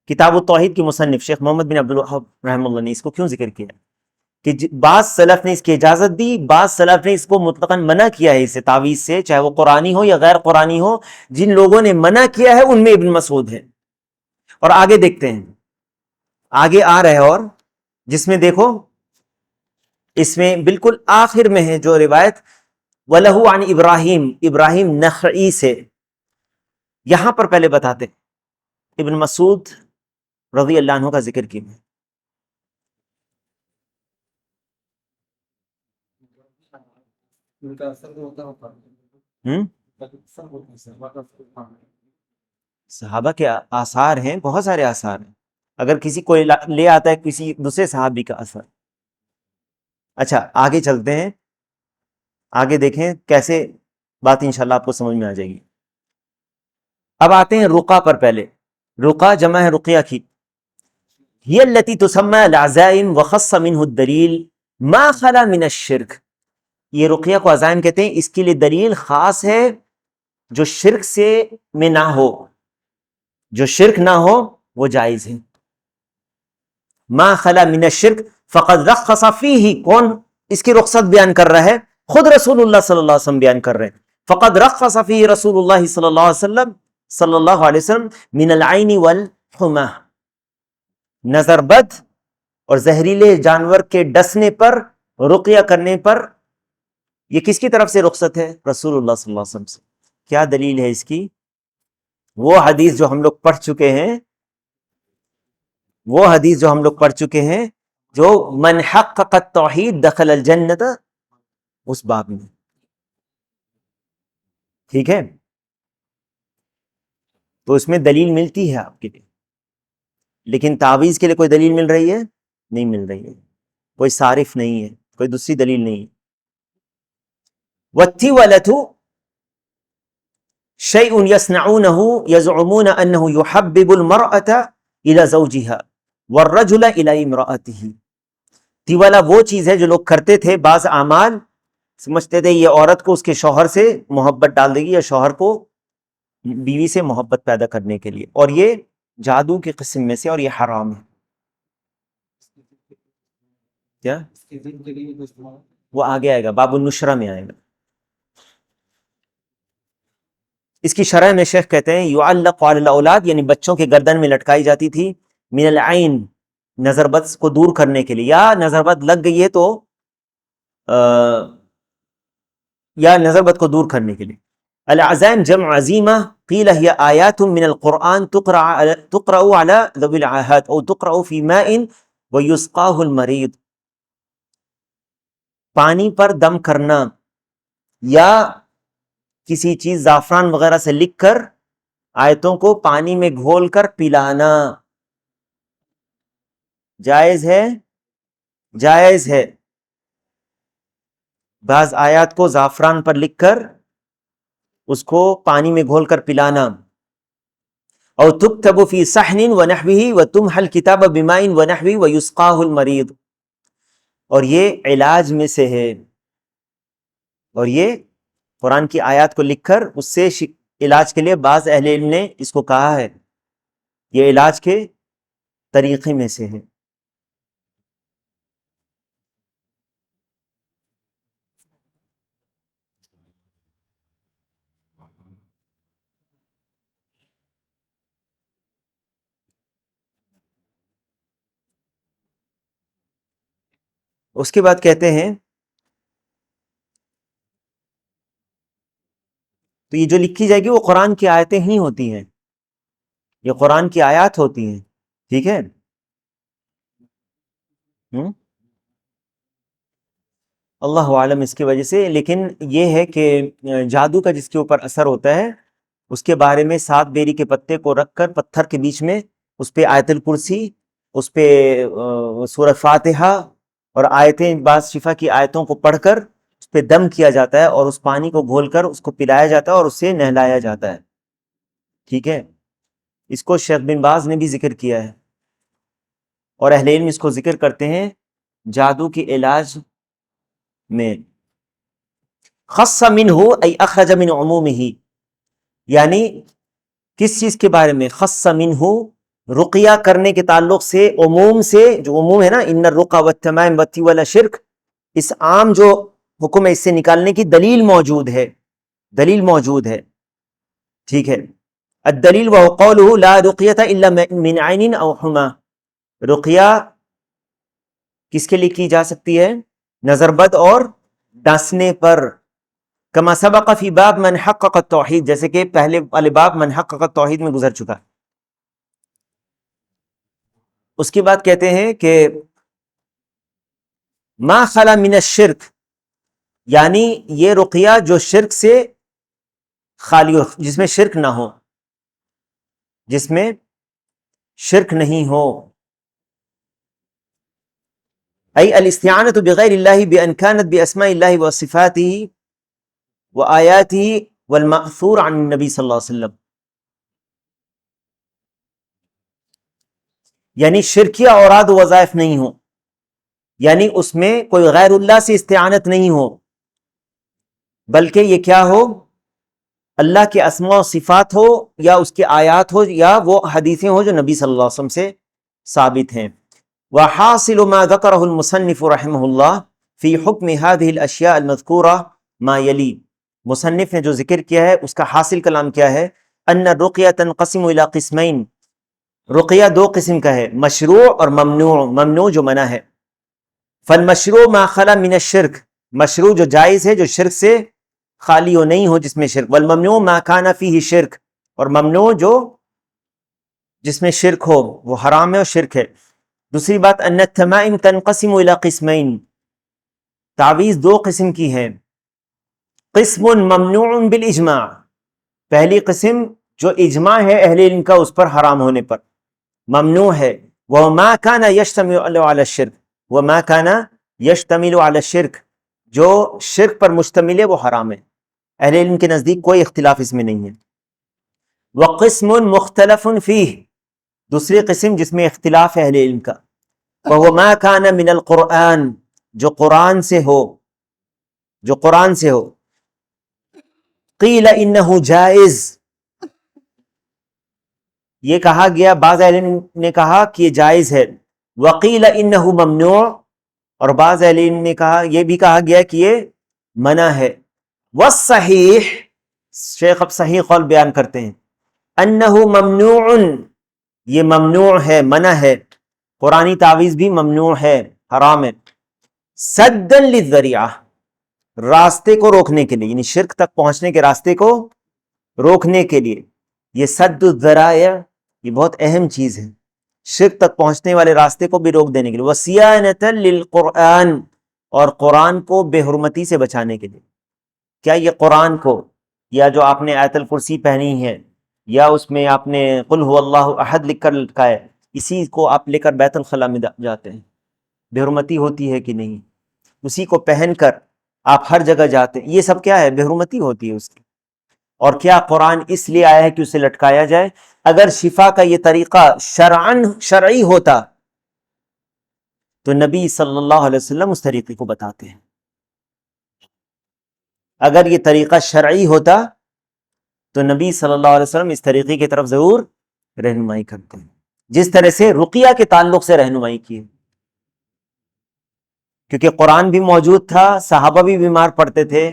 کتاب التوحید کی مصنف شیخ محمد بن عبد الوہاب رحمہ اللہ نے اس کو کیوں ذکر کیا کہ بعض سلف نے اس کی اجازت دی، بعض سلف نے اس کو مطلقاً منع کیا ہے، اسے تعویذ سے، چاہے وہ قرآنی ہو یا غیر قرآنی ہو۔ جن لوگوں نے منع کیا ہے ان میں ابن مسعود ہے۔ اور آگے دیکھتے ہیں، آگے آ رہے ہیں، اور جس میں دیکھو اس میں بالکل آخر میں ہے جو روایت وَلَهُ عَنِ ابراہیم نخعی سے، یہاں پر پہلے بتاتے ابن مسعود رضی اللہ عنہ کا ذکر کیا ہے۔ صحابہ کے آثار ہیں، بہت سارے آثار ہیں، اگر کسی کوئی لے آتا ہے کسی دوسرے صحابی کا اثر۔ اچھا آگے چلتے ہیں، آگے دیکھیں کیسے بات انشاءاللہ آپ کو سمجھ میں آ جائے گی۔ اب آتے ہیں رقیہ پر۔ پہلے رقیہ جمع ہے رقیہ کی، هي التي تسمى العزائم وخص منه الدلیل ما خلا من الشرک۔ یہ رقیہ کو عزائم کہتے ہیں، اس کے لیے دلیل خاص ہے جو شرک سے میں نہ ہو، جو شرک نہ ہو وہ جائز ہے۔ ما خلا من الشرک فقد رخص فیہ، کون اس کی رخصت بیان کر رہا ہے؟ خود رسول اللہ صلی اللہ علیہ وسلم بیان کر رہے ہیں۔ فقد رخص فیہ رسول اللہ صلی اللہ علیہ وسلم من العین والحمى، نظر بد اور زہریلے جانور کے ڈسنے پر رقیہ کرنے پر، یہ کس کی طرف سے رخصت ہے؟ رسول اللہ صلی اللہ علیہ وسلم سے۔ کیا دلیل ہے اس کی؟ وہ حدیث جو ہم لوگ پڑھ چکے ہیں، وہ حدیث جو ہم لوگ پڑھ چکے ہیں، جو من حقق التوحید دخل الجنت، اس باب میں، ٹھیک ہے؟ تو اس میں دلیل ملتی ہے آپ کے لیے، لیکن تعویذ کے لیے کوئی دلیل مل رہی ہے؟ نہیں مل رہی ہے، کوئی صارف نہیں ہے، کوئی دوسری دلیل نہیں ہے۔ والتیولۃ، شیء یصنعونہ یزعمون انہ یحبب المرأة الی زوجہا والرجل الی امرأتہ. یہ والا وہ چیز ہے جو لوگ کرتے تھے، بعض اعمال سمجھتے تھے یہ عورت کو اس کے شوہر سے محبت ڈال دے گی یا شوہر کو بیوی سے محبت پیدا کرنے کے لیے، اور یہ جادو کی قسم میں سے، اور یہ حرام ہے. کیا اس کے ذکر کے لیے کوئی استعمال وہ آگے آئے گا، باب النشرہ میں آئے گا. اس کی شرح میں شیخ کہتے ہیں یعلق علی الاولاد، یعنی بچوں کے گردن میں لٹکائی جاتی تھی، من العین، نظر بد کو دور کرنے کے لیے، یا نظر بد لگ گئی ہے تو یا نظر بد کو دور کرنے کے لیے. العزائم جمع عزیمہ، قیل ہی آیات من القرآن تقرأ علی ذوی العاہات او تقرأ فی ماء ویسقاہ المریض. پانی پر دم کرنا یا کسی چیز زعفران وغیرہ سے لکھ کر آیتوں کو پانی میں گھول کر پلانا جائز ہے، جائز ہے. بعض آیات کو زعفران پر لکھ کر اس کو پانی میں گھول کر پلانا. او تکتب فی صحن ونحوہ وتمحى الکتاب بماء ونحوہ ویسقاہ المریض. اور یہ علاج میں سے ہے، اور یہ قرآن کی آیات کو لکھ کر اس سے علاج کے لیے بعض اہل علم نے اس کو کہا ہے یہ علاج کے طریقے میں سے ہے. اس کے بعد کہتے ہیں تو یہ جو لکھی جائے گی وہ قرآن کی آیتیں ہی ہوتی ہیں، یہ قرآن کی آیات ہوتی ہیں، ٹھیک ہے. اللہ عالم اس کی وجہ سے. لیکن یہ ہے کہ جادو کا جس کے اوپر اثر ہوتا ہے اس کے بارے میں 7 بیری کے پتے کو رکھ کر پتھر کے بیچ میں اس پہ آیت الکرسی، اس پہ سورہ فاتحہ اور آیتیں، بعض شفا کی آیتوں کو پڑھ کر اس پہ دم کیا جاتا ہے، اور اس پانی کو گھول کر اس کو پلایا جاتا ہے اور اس سے نہلایا جاتا ہے، ٹھیک ہے. اس کو شیخ بن باز نے بھی ذکر کیا ہے، اور اہل علم اس کو ذکر کرتے ہیں جادو کے علاج میں. خص منہ ای اخرج من عمومہ، یعنی کس چیز کے بارے میں؟ خص منہ، رقیہ کرنے کے تعلق سے، عموم سے، جو عموم ہے نا، ان الرقى والتمائم والتول شرک، اس عام جو حکم ہے اس سے نکالنے کی دلیل موجود ہے، دلیل موجود ہے، ٹھیک ہے. الدلیل وهو قوله لا رقیۃ الا من عین او حما. رقیہ کس کے لیے کی جا سکتی ہے؟ نظر بد اور ڈسنے پر. کما سبق فی باب من حقق التوحید، جیسے کہ پہلے والے باب من حقق التوحید میں گزر چکا. اس کے بعد کہتے ہیں کہ ما خلا من الشرک، یعنی یہ رقیہ جو شرک سے خالی ہو، جس میں شرک نہ ہو، جس میں شرک نہیں ہو. ای الاستعانۃ بغیر اللہ بان کانت باسماء اللہ وصفاتہ وآیاتہ والمأثور عن النبی صلی اللہ علیہ وسلم. یعنی شرکیہ اوراد و وظائف نہیں ہو، یعنی اس میں کوئی غیر اللہ سے استعانت نہیں ہو، بلکہ یہ کیا ہو؟ اللہ کے اسماء و صفات ہو، یا اس کے آیات ہو، یا وہ حدیثیں ہو جو نبی صلی اللہ علیہ وسلم سے ثابت ہیں. وحاصل ما ذکرہ المصنف رحمہ اللہ فی حکم هذه الاشیاء المذکورہ ما یلی. مصنف نے جو ذکر کیا ہے اس کا حاصل کلام کیا ہے؟ ان الرقیہ تنقسم الی قسمین، رقیہ 2 قسم کا ہے، مشروع اور ممنوع. ممنوع جو منع ہے. فالمشروع ما خلا من الشرک، مشروع جو جائز ہے، جو شرک سے خالی ہو، نہیں ہو جس میں شرک. والممنوع ما کان فیہ شرک، اور ممنوع جو جس میں شرک ہو وہ حرام ہے اور شرک ہے. دوسری بات ان التمائم تنقسم الی قسمین، تعویذ 2 قسم کی ہے. قسم ممنوع بالاجماع، پہلی قسم جو اجماع ہے اہل علم کا اس پر حرام ہونے پر ممنوع ہے. وما كان يشتمل على الشرك، وما كان يشتمل على الشرك، جو شرک پر مشتمل ہے وہ حرام ہے. اہل علم کے نزدیک کوئی اختلاف اس میں نہیں ہے۔ وقسم مختلف فیہ، دوسری قسم جس میں اختلاف ہے اہل علم کا، وہو ما کان من القرآن، جو قرآن سے ہو، جو قرآن سے ہو، قیل انہ جائز، یہ کہا گیا، بعض اہل علم نے کہا کہ یہ جائز ہے، وقیل انہ ممنوع، اور بعض اہل علم نے کہا، یہ بھی کہا گیا کہ یہ منع ہے۔ والصحیح، شیخ اب صحیح قول بیان کرتے ہیں، انہ ممنوع، یہ ممنوع ہے، منع ہے، قرآنی تعویذ بھی ممنوع ہے، حرام ہے، سدا للذریعہ، راستے کو روکنے کے لیے، یعنی شرک تک پہنچنے کے راستے کو روکنے کے لیے۔ یہ سد الذرائع یہ بہت اہم چیز ہے، شرک تک پہنچنے والے راستے کو بھی روک دینے کے لیے۔ وصیانۃ للقرآن، اور قرآن کو بے حرمتی سے بچانے کے لیے۔ کیا یہ قرآن کو، یا جو آپ نے آیت الکرسی پہنی ہے، یا اس میں آپ نے قل هو اللہ احد لکھ کر لٹکا ہے، اسی کو آپ لے کر بیت الخلاء میں جاتے ہیں، بے حرمتی ہوتی ہے کہ نہیں؟ اسی کو پہن کر آپ ہر جگہ جاتے ہیں، یہ سب کیا ہے؟ بے حرمتی ہوتی ہے اس کی۔ اور کیا قرآن اس لیے آیا ہے کہ اسے لٹکایا جائے؟ اگر شفا کا یہ طریقہ شرعی ہوتا تو نبی صلی اللہ علیہ وسلم اس طریقے کو بتاتے ہیں۔ اگر یہ طریقہ شرعی ہوتا تو نبی صلی اللہ علیہ وسلم اس طریقے کی طرف ضرور رہنمائی کرتے ہیں، جس طرح سے رقیہ کے تعلق سے رہنمائی کی ہے، کیونکہ قرآن بھی موجود تھا، صحابہ بھی بیمار پڑتے تھے،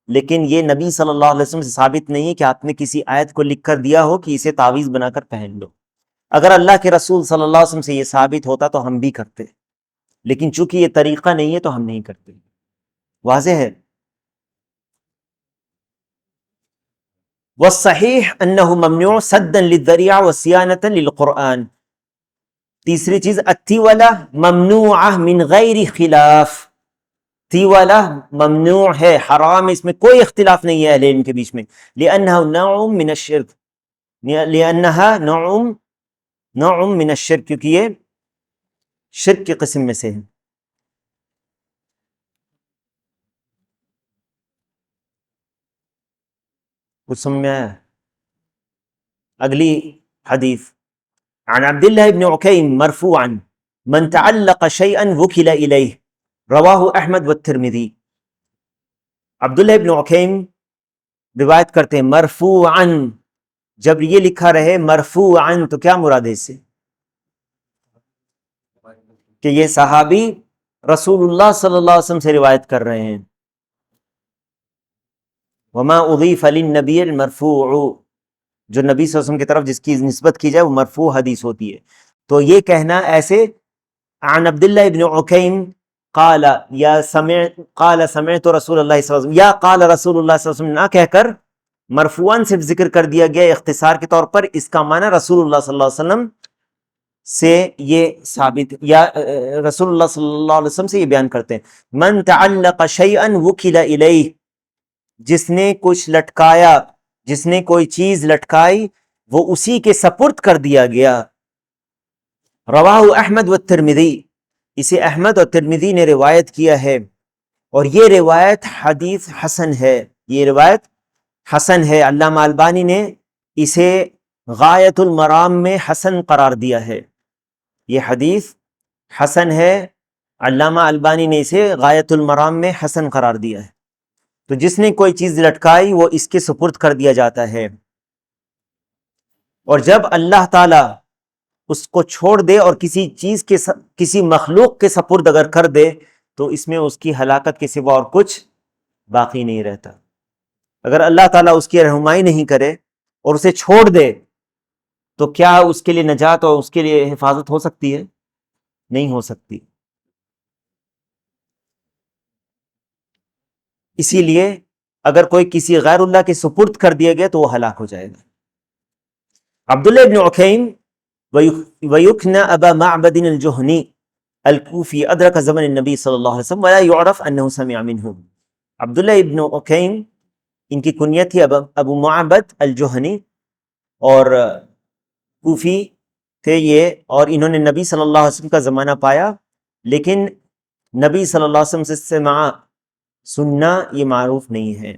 لیکن یہ نبی صلی اللہ علیہ وسلم سے ثابت نہیں ہے کہ آپ نے کسی آیت کو لکھ کر دیا ہو کہ اسے تعویذ بنا کر پہن لو۔ اگر اللہ کے رسول صلی اللہ علیہ وسلم سے یہ ثابت ہوتا تو ہم بھی کرتے، لیکن چونکہ یہ طریقہ نہیں ہے تو ہم نہیں کرتے۔ واضح ہے۔ والصحیح انہ ممنوع سدا للذریعہ وصیانۃ للقرآن۔ تیسری چیز، التیولہ ممنوعہ من غیر خلاف، تیولہ ممنوع ہے، حرام، اس میں کوئی اختلاف نہیں ہے اہل علم کے بیچ میں، لأنہ نوع من الشرک، لأنہا نوع من الشرک، کیونکہ یہ شرک کی قسم میں سے ہے۔ کچھ سمجھ میں آیا؟ اگلی حدیث، عن عبداللہ ابن عکیم مرفوعا من تعلق شیئا وکل الیہ، رواہ احمد والترمذی۔ عبداللہ ابن عکیم روایت کرتے ہیں مرفوعا، جب یہ لکھا رہے مرفوعا تو کیا مراد ہے اس سے؟ کہ یہ صحابی رسول اللہ صلی اللہ علیہ وسلم سے روایت کر رہے ہیں۔ وما اضیف للنبی المرفوع، جو نبی صلی اللہ علیہ وسلم کی طرف جس کی نسبت کی جائے وہ مرفوع حدیث ہوتی ہے۔ تو یہ کہنا ایسے، عن عبداللہ ابن عکیم قال سمعت رسول اللہ صلی اللہ علیہ وسلم، یا قال رسول اللہ صلی اللہ علیہ وسلم نہ کہہ کر مرفوعاً صرف ذکر کر دیا گیا اختصار کے طور پر، اس کا معنی رسول اللہ صلی اللہ علیہ وسلم سے یہ ثابت، یا رسول اللہ صلی اللہ علیہ وسلم سے یہ بیان کرتے ہیں، من تعلق شیئا وکل الیہ، جس نے کچھ لٹکایا، جس نے کوئی چیز لٹکائی وہ اسی کے سپرد کر دیا گیا۔ رواہ احمد والترمذی، اسے احمد اور ترمذی نے روایت کیا ہے، اور یہ روایت حدیث حسن ہے، یہ روایت حسن ہے۔ علامہ البانی نے اسے غایت المرام میں حسن قرار دیا ہے، یہ حدیث حسن ہے، علامہ البانی نے اسے غایت المرام میں حسن قرار دیا ہے۔ تو جس نے کوئی چیز لٹکائی وہ اس کے سپرد کر دیا جاتا ہے، اور جب اللہ تعالی اس کو چھوڑ دے اور کسی چیز کے کسی مخلوق کے سپرد اگر کر دے تو اس میں اس کی ہلاکت کے سوا اور کچھ باقی نہیں رہتا۔ اگر اللہ تعالیٰ اس کی رہنمائی نہیں کرے اور اسے چھوڑ دے تو کیا اس کے لیے نجات اور اس کے لیے حفاظت ہو سکتی ہے؟ نہیں ہو سکتی۔ اسی لیے اگر کوئی کسی غیر اللہ کے سپرد کر دیا گیا تو وہ ہلاک ہو جائے گا۔ عبداللہ ابن عکیم ویکن ابا معبد الجہنی الکوفی ادرک زمن النبی صلی اللہ علیہ وسلم ولا یعرف انہ سمع منہ۔ عبداللہ ابن عکیم ان کی کنیت تھی ابو معبد الجہنی، اور کوفی تھے یہ، اور انہوں نے نبی صلی اللہ علیہ وسلم کا زمانہ پایا، لیکن نبی صلی اللہ علیہ وسلم سے سماع سننا یہ معروف نہیں ہے۔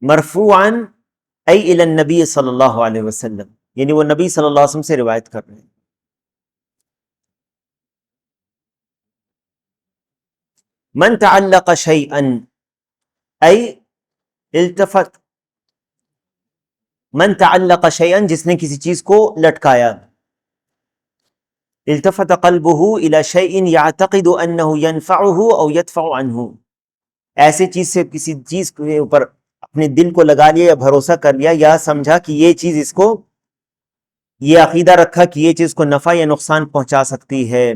مرفوعا ای الی النبی صلی اللہ علیہ وسلم، یعنی وہ نبی صلی اللہ علیہ وسلم سے روایت کر رہے ہیں. من تعلق شیئا ای التفت، من تعلق شیئا جس نے کسی چیز کو لٹکایا، التفت قلبه الى شیء یعتقد انه ينفعه او يدفع عنه، ایسے چیز سے کسی چیز کے اوپر اپنے دل کو لگا لیا یا بھروسہ کر لیا یا سمجھا کہ یہ چیز اس کو، یہ عقیدہ رکھا کہ یہ چیز کو نفع یا نقصان پہنچا سکتی ہے.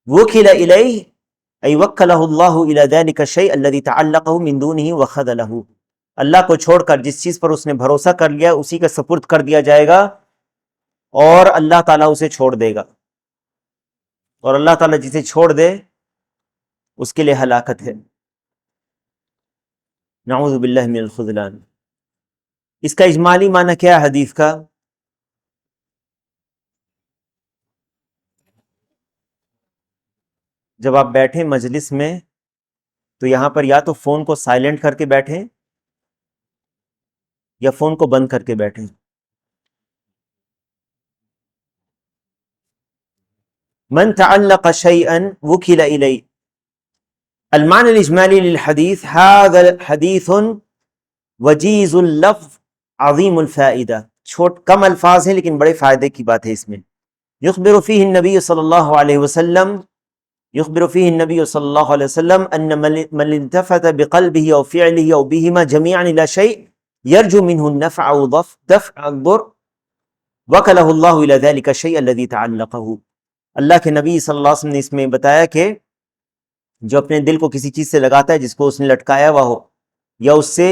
وکل الیہ ای وکلہ اللہ الی ذلک الشیء الذی تعلقہ من دونہ وخذلہ، اللہ کو چھوڑ کر جس چیز پر اس نے بھروسہ کر لیا اسی کا سپرد کر دیا جائے گا اور اللہ تعالیٰ اسے چھوڑ دے گا، اور اللہ تعالیٰ جسے چھوڑ دے اس کے لیے ہلاکت ہے. نعوذ باللہ من الخذلان. اس کا اجمالی معنی کیا ہے حدیث کا؟ جب آپ بیٹھیں مجلس میں تو یہاں پر یا تو فون کو سائلنٹ کر کے بیٹھیں یا فون کو بند کر کے بیٹھیں. من تعلق شيئا وكل إليه. المعنى الإجمالي للحديث هذا حديث وجيز اللفظ عظيم الفائدة، چھوٹ کم الفاظ ہیں لیکن بڑے فائدے کی بات ہے اس میں. يخبر فيه النبي صلى الله عليه وسلم، يخبر فيه النبي صلى الله عليه وسلم أن من التفت بقلبه أو فعله أو بهما جميعا إلى شيء يرجو منه النفع أو دفع الضر وكله الله إلى ذلك الشيء الذي تعلقه. اللہ کے نبی صلی اللہ علیہ وسلم نے اس میں بتایا کہ جو اپنے دل کو کسی چیز سے لگاتا ہے جس کو اس نے لٹکایا ہوا ہو یا اس سے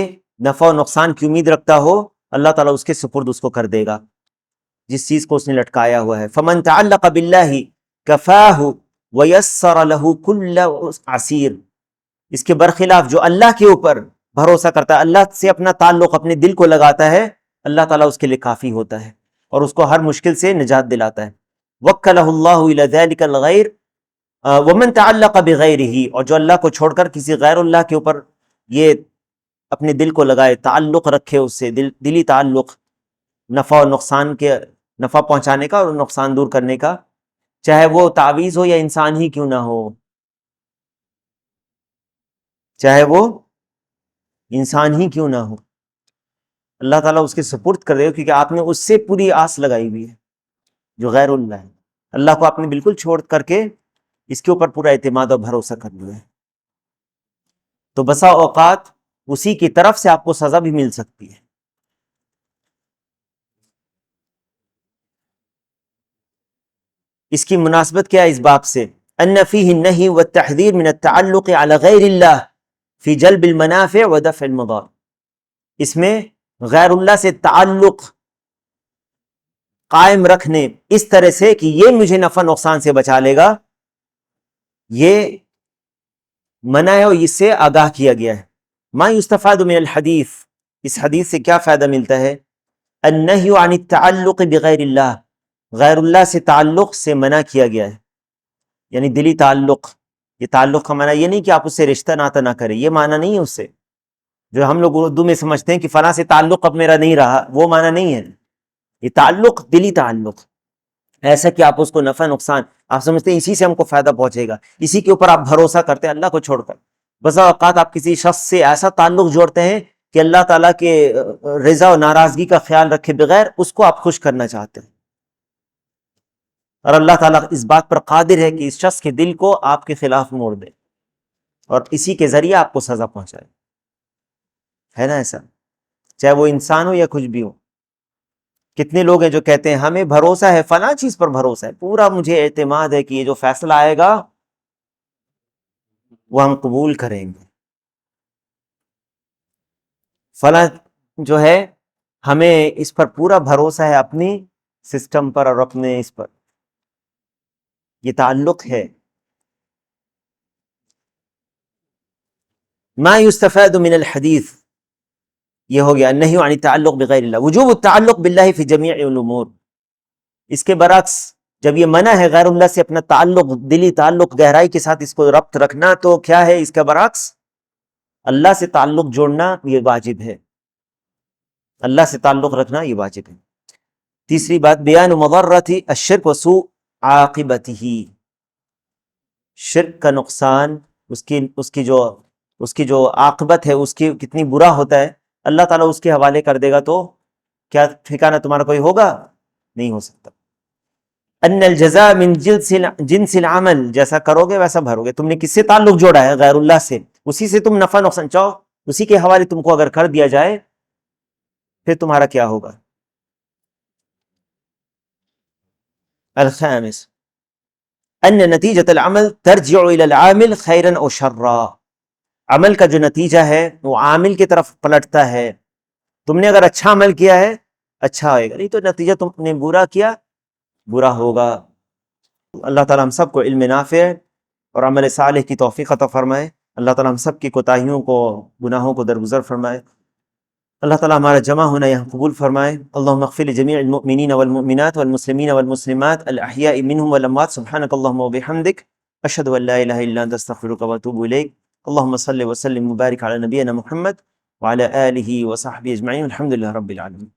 نفع و نقصان کی امید رکھتا ہو، اللہ تعالیٰ اس کے سپرد اس کو کر دے گا جس چیز کو اس نے لٹکایا ہوا ہے. فمن تعلق باللہ کفاہ ویسر لہ کل عسیر. اس کے برخلاف جو اللہ کے اوپر بھروسہ کرتا ہے، اللہ سے اپنا تعلق اپنے دل کو لگاتا ہے، اللہ تعالیٰ اس کے لیے کافی ہوتا ہے اور اس کو ہر مشکل سے نجات دلاتا ہے. وکلہ اللہ الی ذلک الغیر ومن تعلق بغیرہ، اور جو اللہ کو چھوڑ کر کسی غیر اللہ کے اوپر یہ اپنے دل کو لگائے، تعلق رکھے اس سے، دلی تعلق، نفع و نقصان کے، نفع پہنچانے کا اور نقصان دور کرنے کا، چاہے وہ تعویذ ہو یا انسان ہی کیوں نہ ہو، چاہے وہ انسان ہی کیوں نہ ہو، اللہ تعالیٰ اس کے سپرد کر دے گا، کیونکہ آپ نے اس سے پوری آس لگائی ہوئی ہے جو غیر اللہ ہے. اللہ کو آپ نے بالکل چھوڑ کر کے اس کے اوپر پورا اعتماد اور بھروسہ کر لیا ہے. تو بسا اوقات اسی کی طرف سے آپ کو سزا بھی مل سکتی ہے. اس کی مناسبت کیا ہے اس باب سے؟ ان فیہ النہی والتحذیر من التعلق علی غیر اللہ فی جلب المنافع و دفع المضار. اس میں غیر اللہ سے تعلق قائم رکھنے اس طرح سے کہ یہ مجھے نفع نقصان سے بچا لے گا، یہ منع ہے اور اس سے آگاہ کیا گیا ہے. ما یستفاد من الحدیث، اس حدیث سے کیا فائدہ ملتا ہے؟ النہی عن التعلق بغیر اللہ، غیر اللہ سے تعلق سے منع کیا گیا ہے، یعنی دلی تعلق. یہ تعلق کا معنی یہ نہیں کہ آپ اس سے رشتہ ناتا نہ کریں، یہ معنی نہیں ہے اس سے جو ہم لوگ اردو میں سمجھتے ہیں کہ فلاں سے تعلق اب میرا نہیں رہا، وہ معنی نہیں ہے. یہ تعلق دلی تعلق ایسا کہ آپ اس کو نفع نقصان آپ سمجھتے ہیں اسی سے ہم کو فائدہ پہنچے گا، اسی کے اوپر آپ بھروسہ کرتے ہیں اللہ کو چھوڑ کر. بسا اوقات آپ کسی شخص سے ایسا تعلق جوڑتے ہیں کہ اللہ تعالیٰ کے رضا و ناراضگی کا خیال رکھے بغیر اس کو آپ خوش کرنا چاہتے ہیں، اور اللہ تعالیٰ اس بات پر قادر ہے کہ اس شخص کے دل کو آپ کے خلاف موڑ دے اور اسی کے ذریعے آپ کو سزا پہنچائے. ہے نا ایسا؟ چاہے وہ انسان ہو یا کچھ بھی ہو. کتنے لوگ ہیں جو کہتے ہیں ہمیں بھروسہ ہے، فلاں چیز پر بھروسہ ہے، پورا مجھے اعتماد ہے کہ یہ جو فیصلہ آئے گا وہ ہم قبول کریں گے، فلاں جو ہے ہمیں اس پر پورا بھروسہ ہے، اپنی سسٹم پر اور اپنے اس پر. یہ تعلق ہے. ما یستفاد من الحدیث، یہ ہو گیا النہی عن التعلق بغیر اللہ. وجوب التعلق باللہ فی جمیع الامور. اس کے برعکس جب یہ منع ہے غیر اللہ سے اپنا تعلق، دلی تعلق گہرائی کے ساتھ اس کو ربط رکھنا، تو کیا ہے اس کا برعکس؟ اللہ سے تعلق جوڑنا یہ واجب ہے، اللہ سے تعلق رکھنا یہ واجب ہے۔ تیسری بات بیان مضرۃ الشرک وسوء عاقبتہ، شرک کا نقصان، اس کی جو عاقبت ہے، اس کی کتنی برا ہوتا ہے، اللہ تعالیٰ اس کے حوالے کر دے گا تو کیا ٹھکانہ تمہارا کوئی ہوگا؟ نہیں ہو سکتا۔ ان الجزاء من جنس العمل، جیسا کرو گے ویسا بھرو گے۔ تم نے کس سے تعلق جوڑا ہے؟ غیر اللہ سے، اسی سے تم نفع نقصان چاہو، اسی کے حوالے تم کو اگر کر دیا جائے پھر تمہارا کیا ہوگا؟ الخامس ان نتیجۃ العمل ترجع الى العامل خیرا او شرا، عمل کا جو نتیجہ ہے وہ عامل کی طرف پلٹتا ہے۔ تم نے اگر اچھا عمل کیا ہے اچھا ہوئے گا، نہیں تو نتیجہ تم نے برا کیا برا ہوگا۔ اللہ تعالیٰ ہم سب کو علم نافع اور عمل صالح کی توفیق عطا فرمائے۔ اللہ تعالیٰ ہم سب کی کوتاہیوں کو، گناہوں کو درگزر فرمائے۔ اللہ تعالیٰ ہمارا جمع ہونا یہاں قبول فرمائے۔ اللہم اغفر لجمیع المؤمنین والمؤمنات والمسلمین والمسلمات الاحیاء منہم والاموات، سبحانک اللہم وبحمدک، اشہد ان لا الہ الا انت استغفرک واتوب الیک۔ اللہم صل وسلم وبارک علی نبینا محمد وعلی آلہ وصحبہ اجمعین، الحمد للہ رب العالمین۔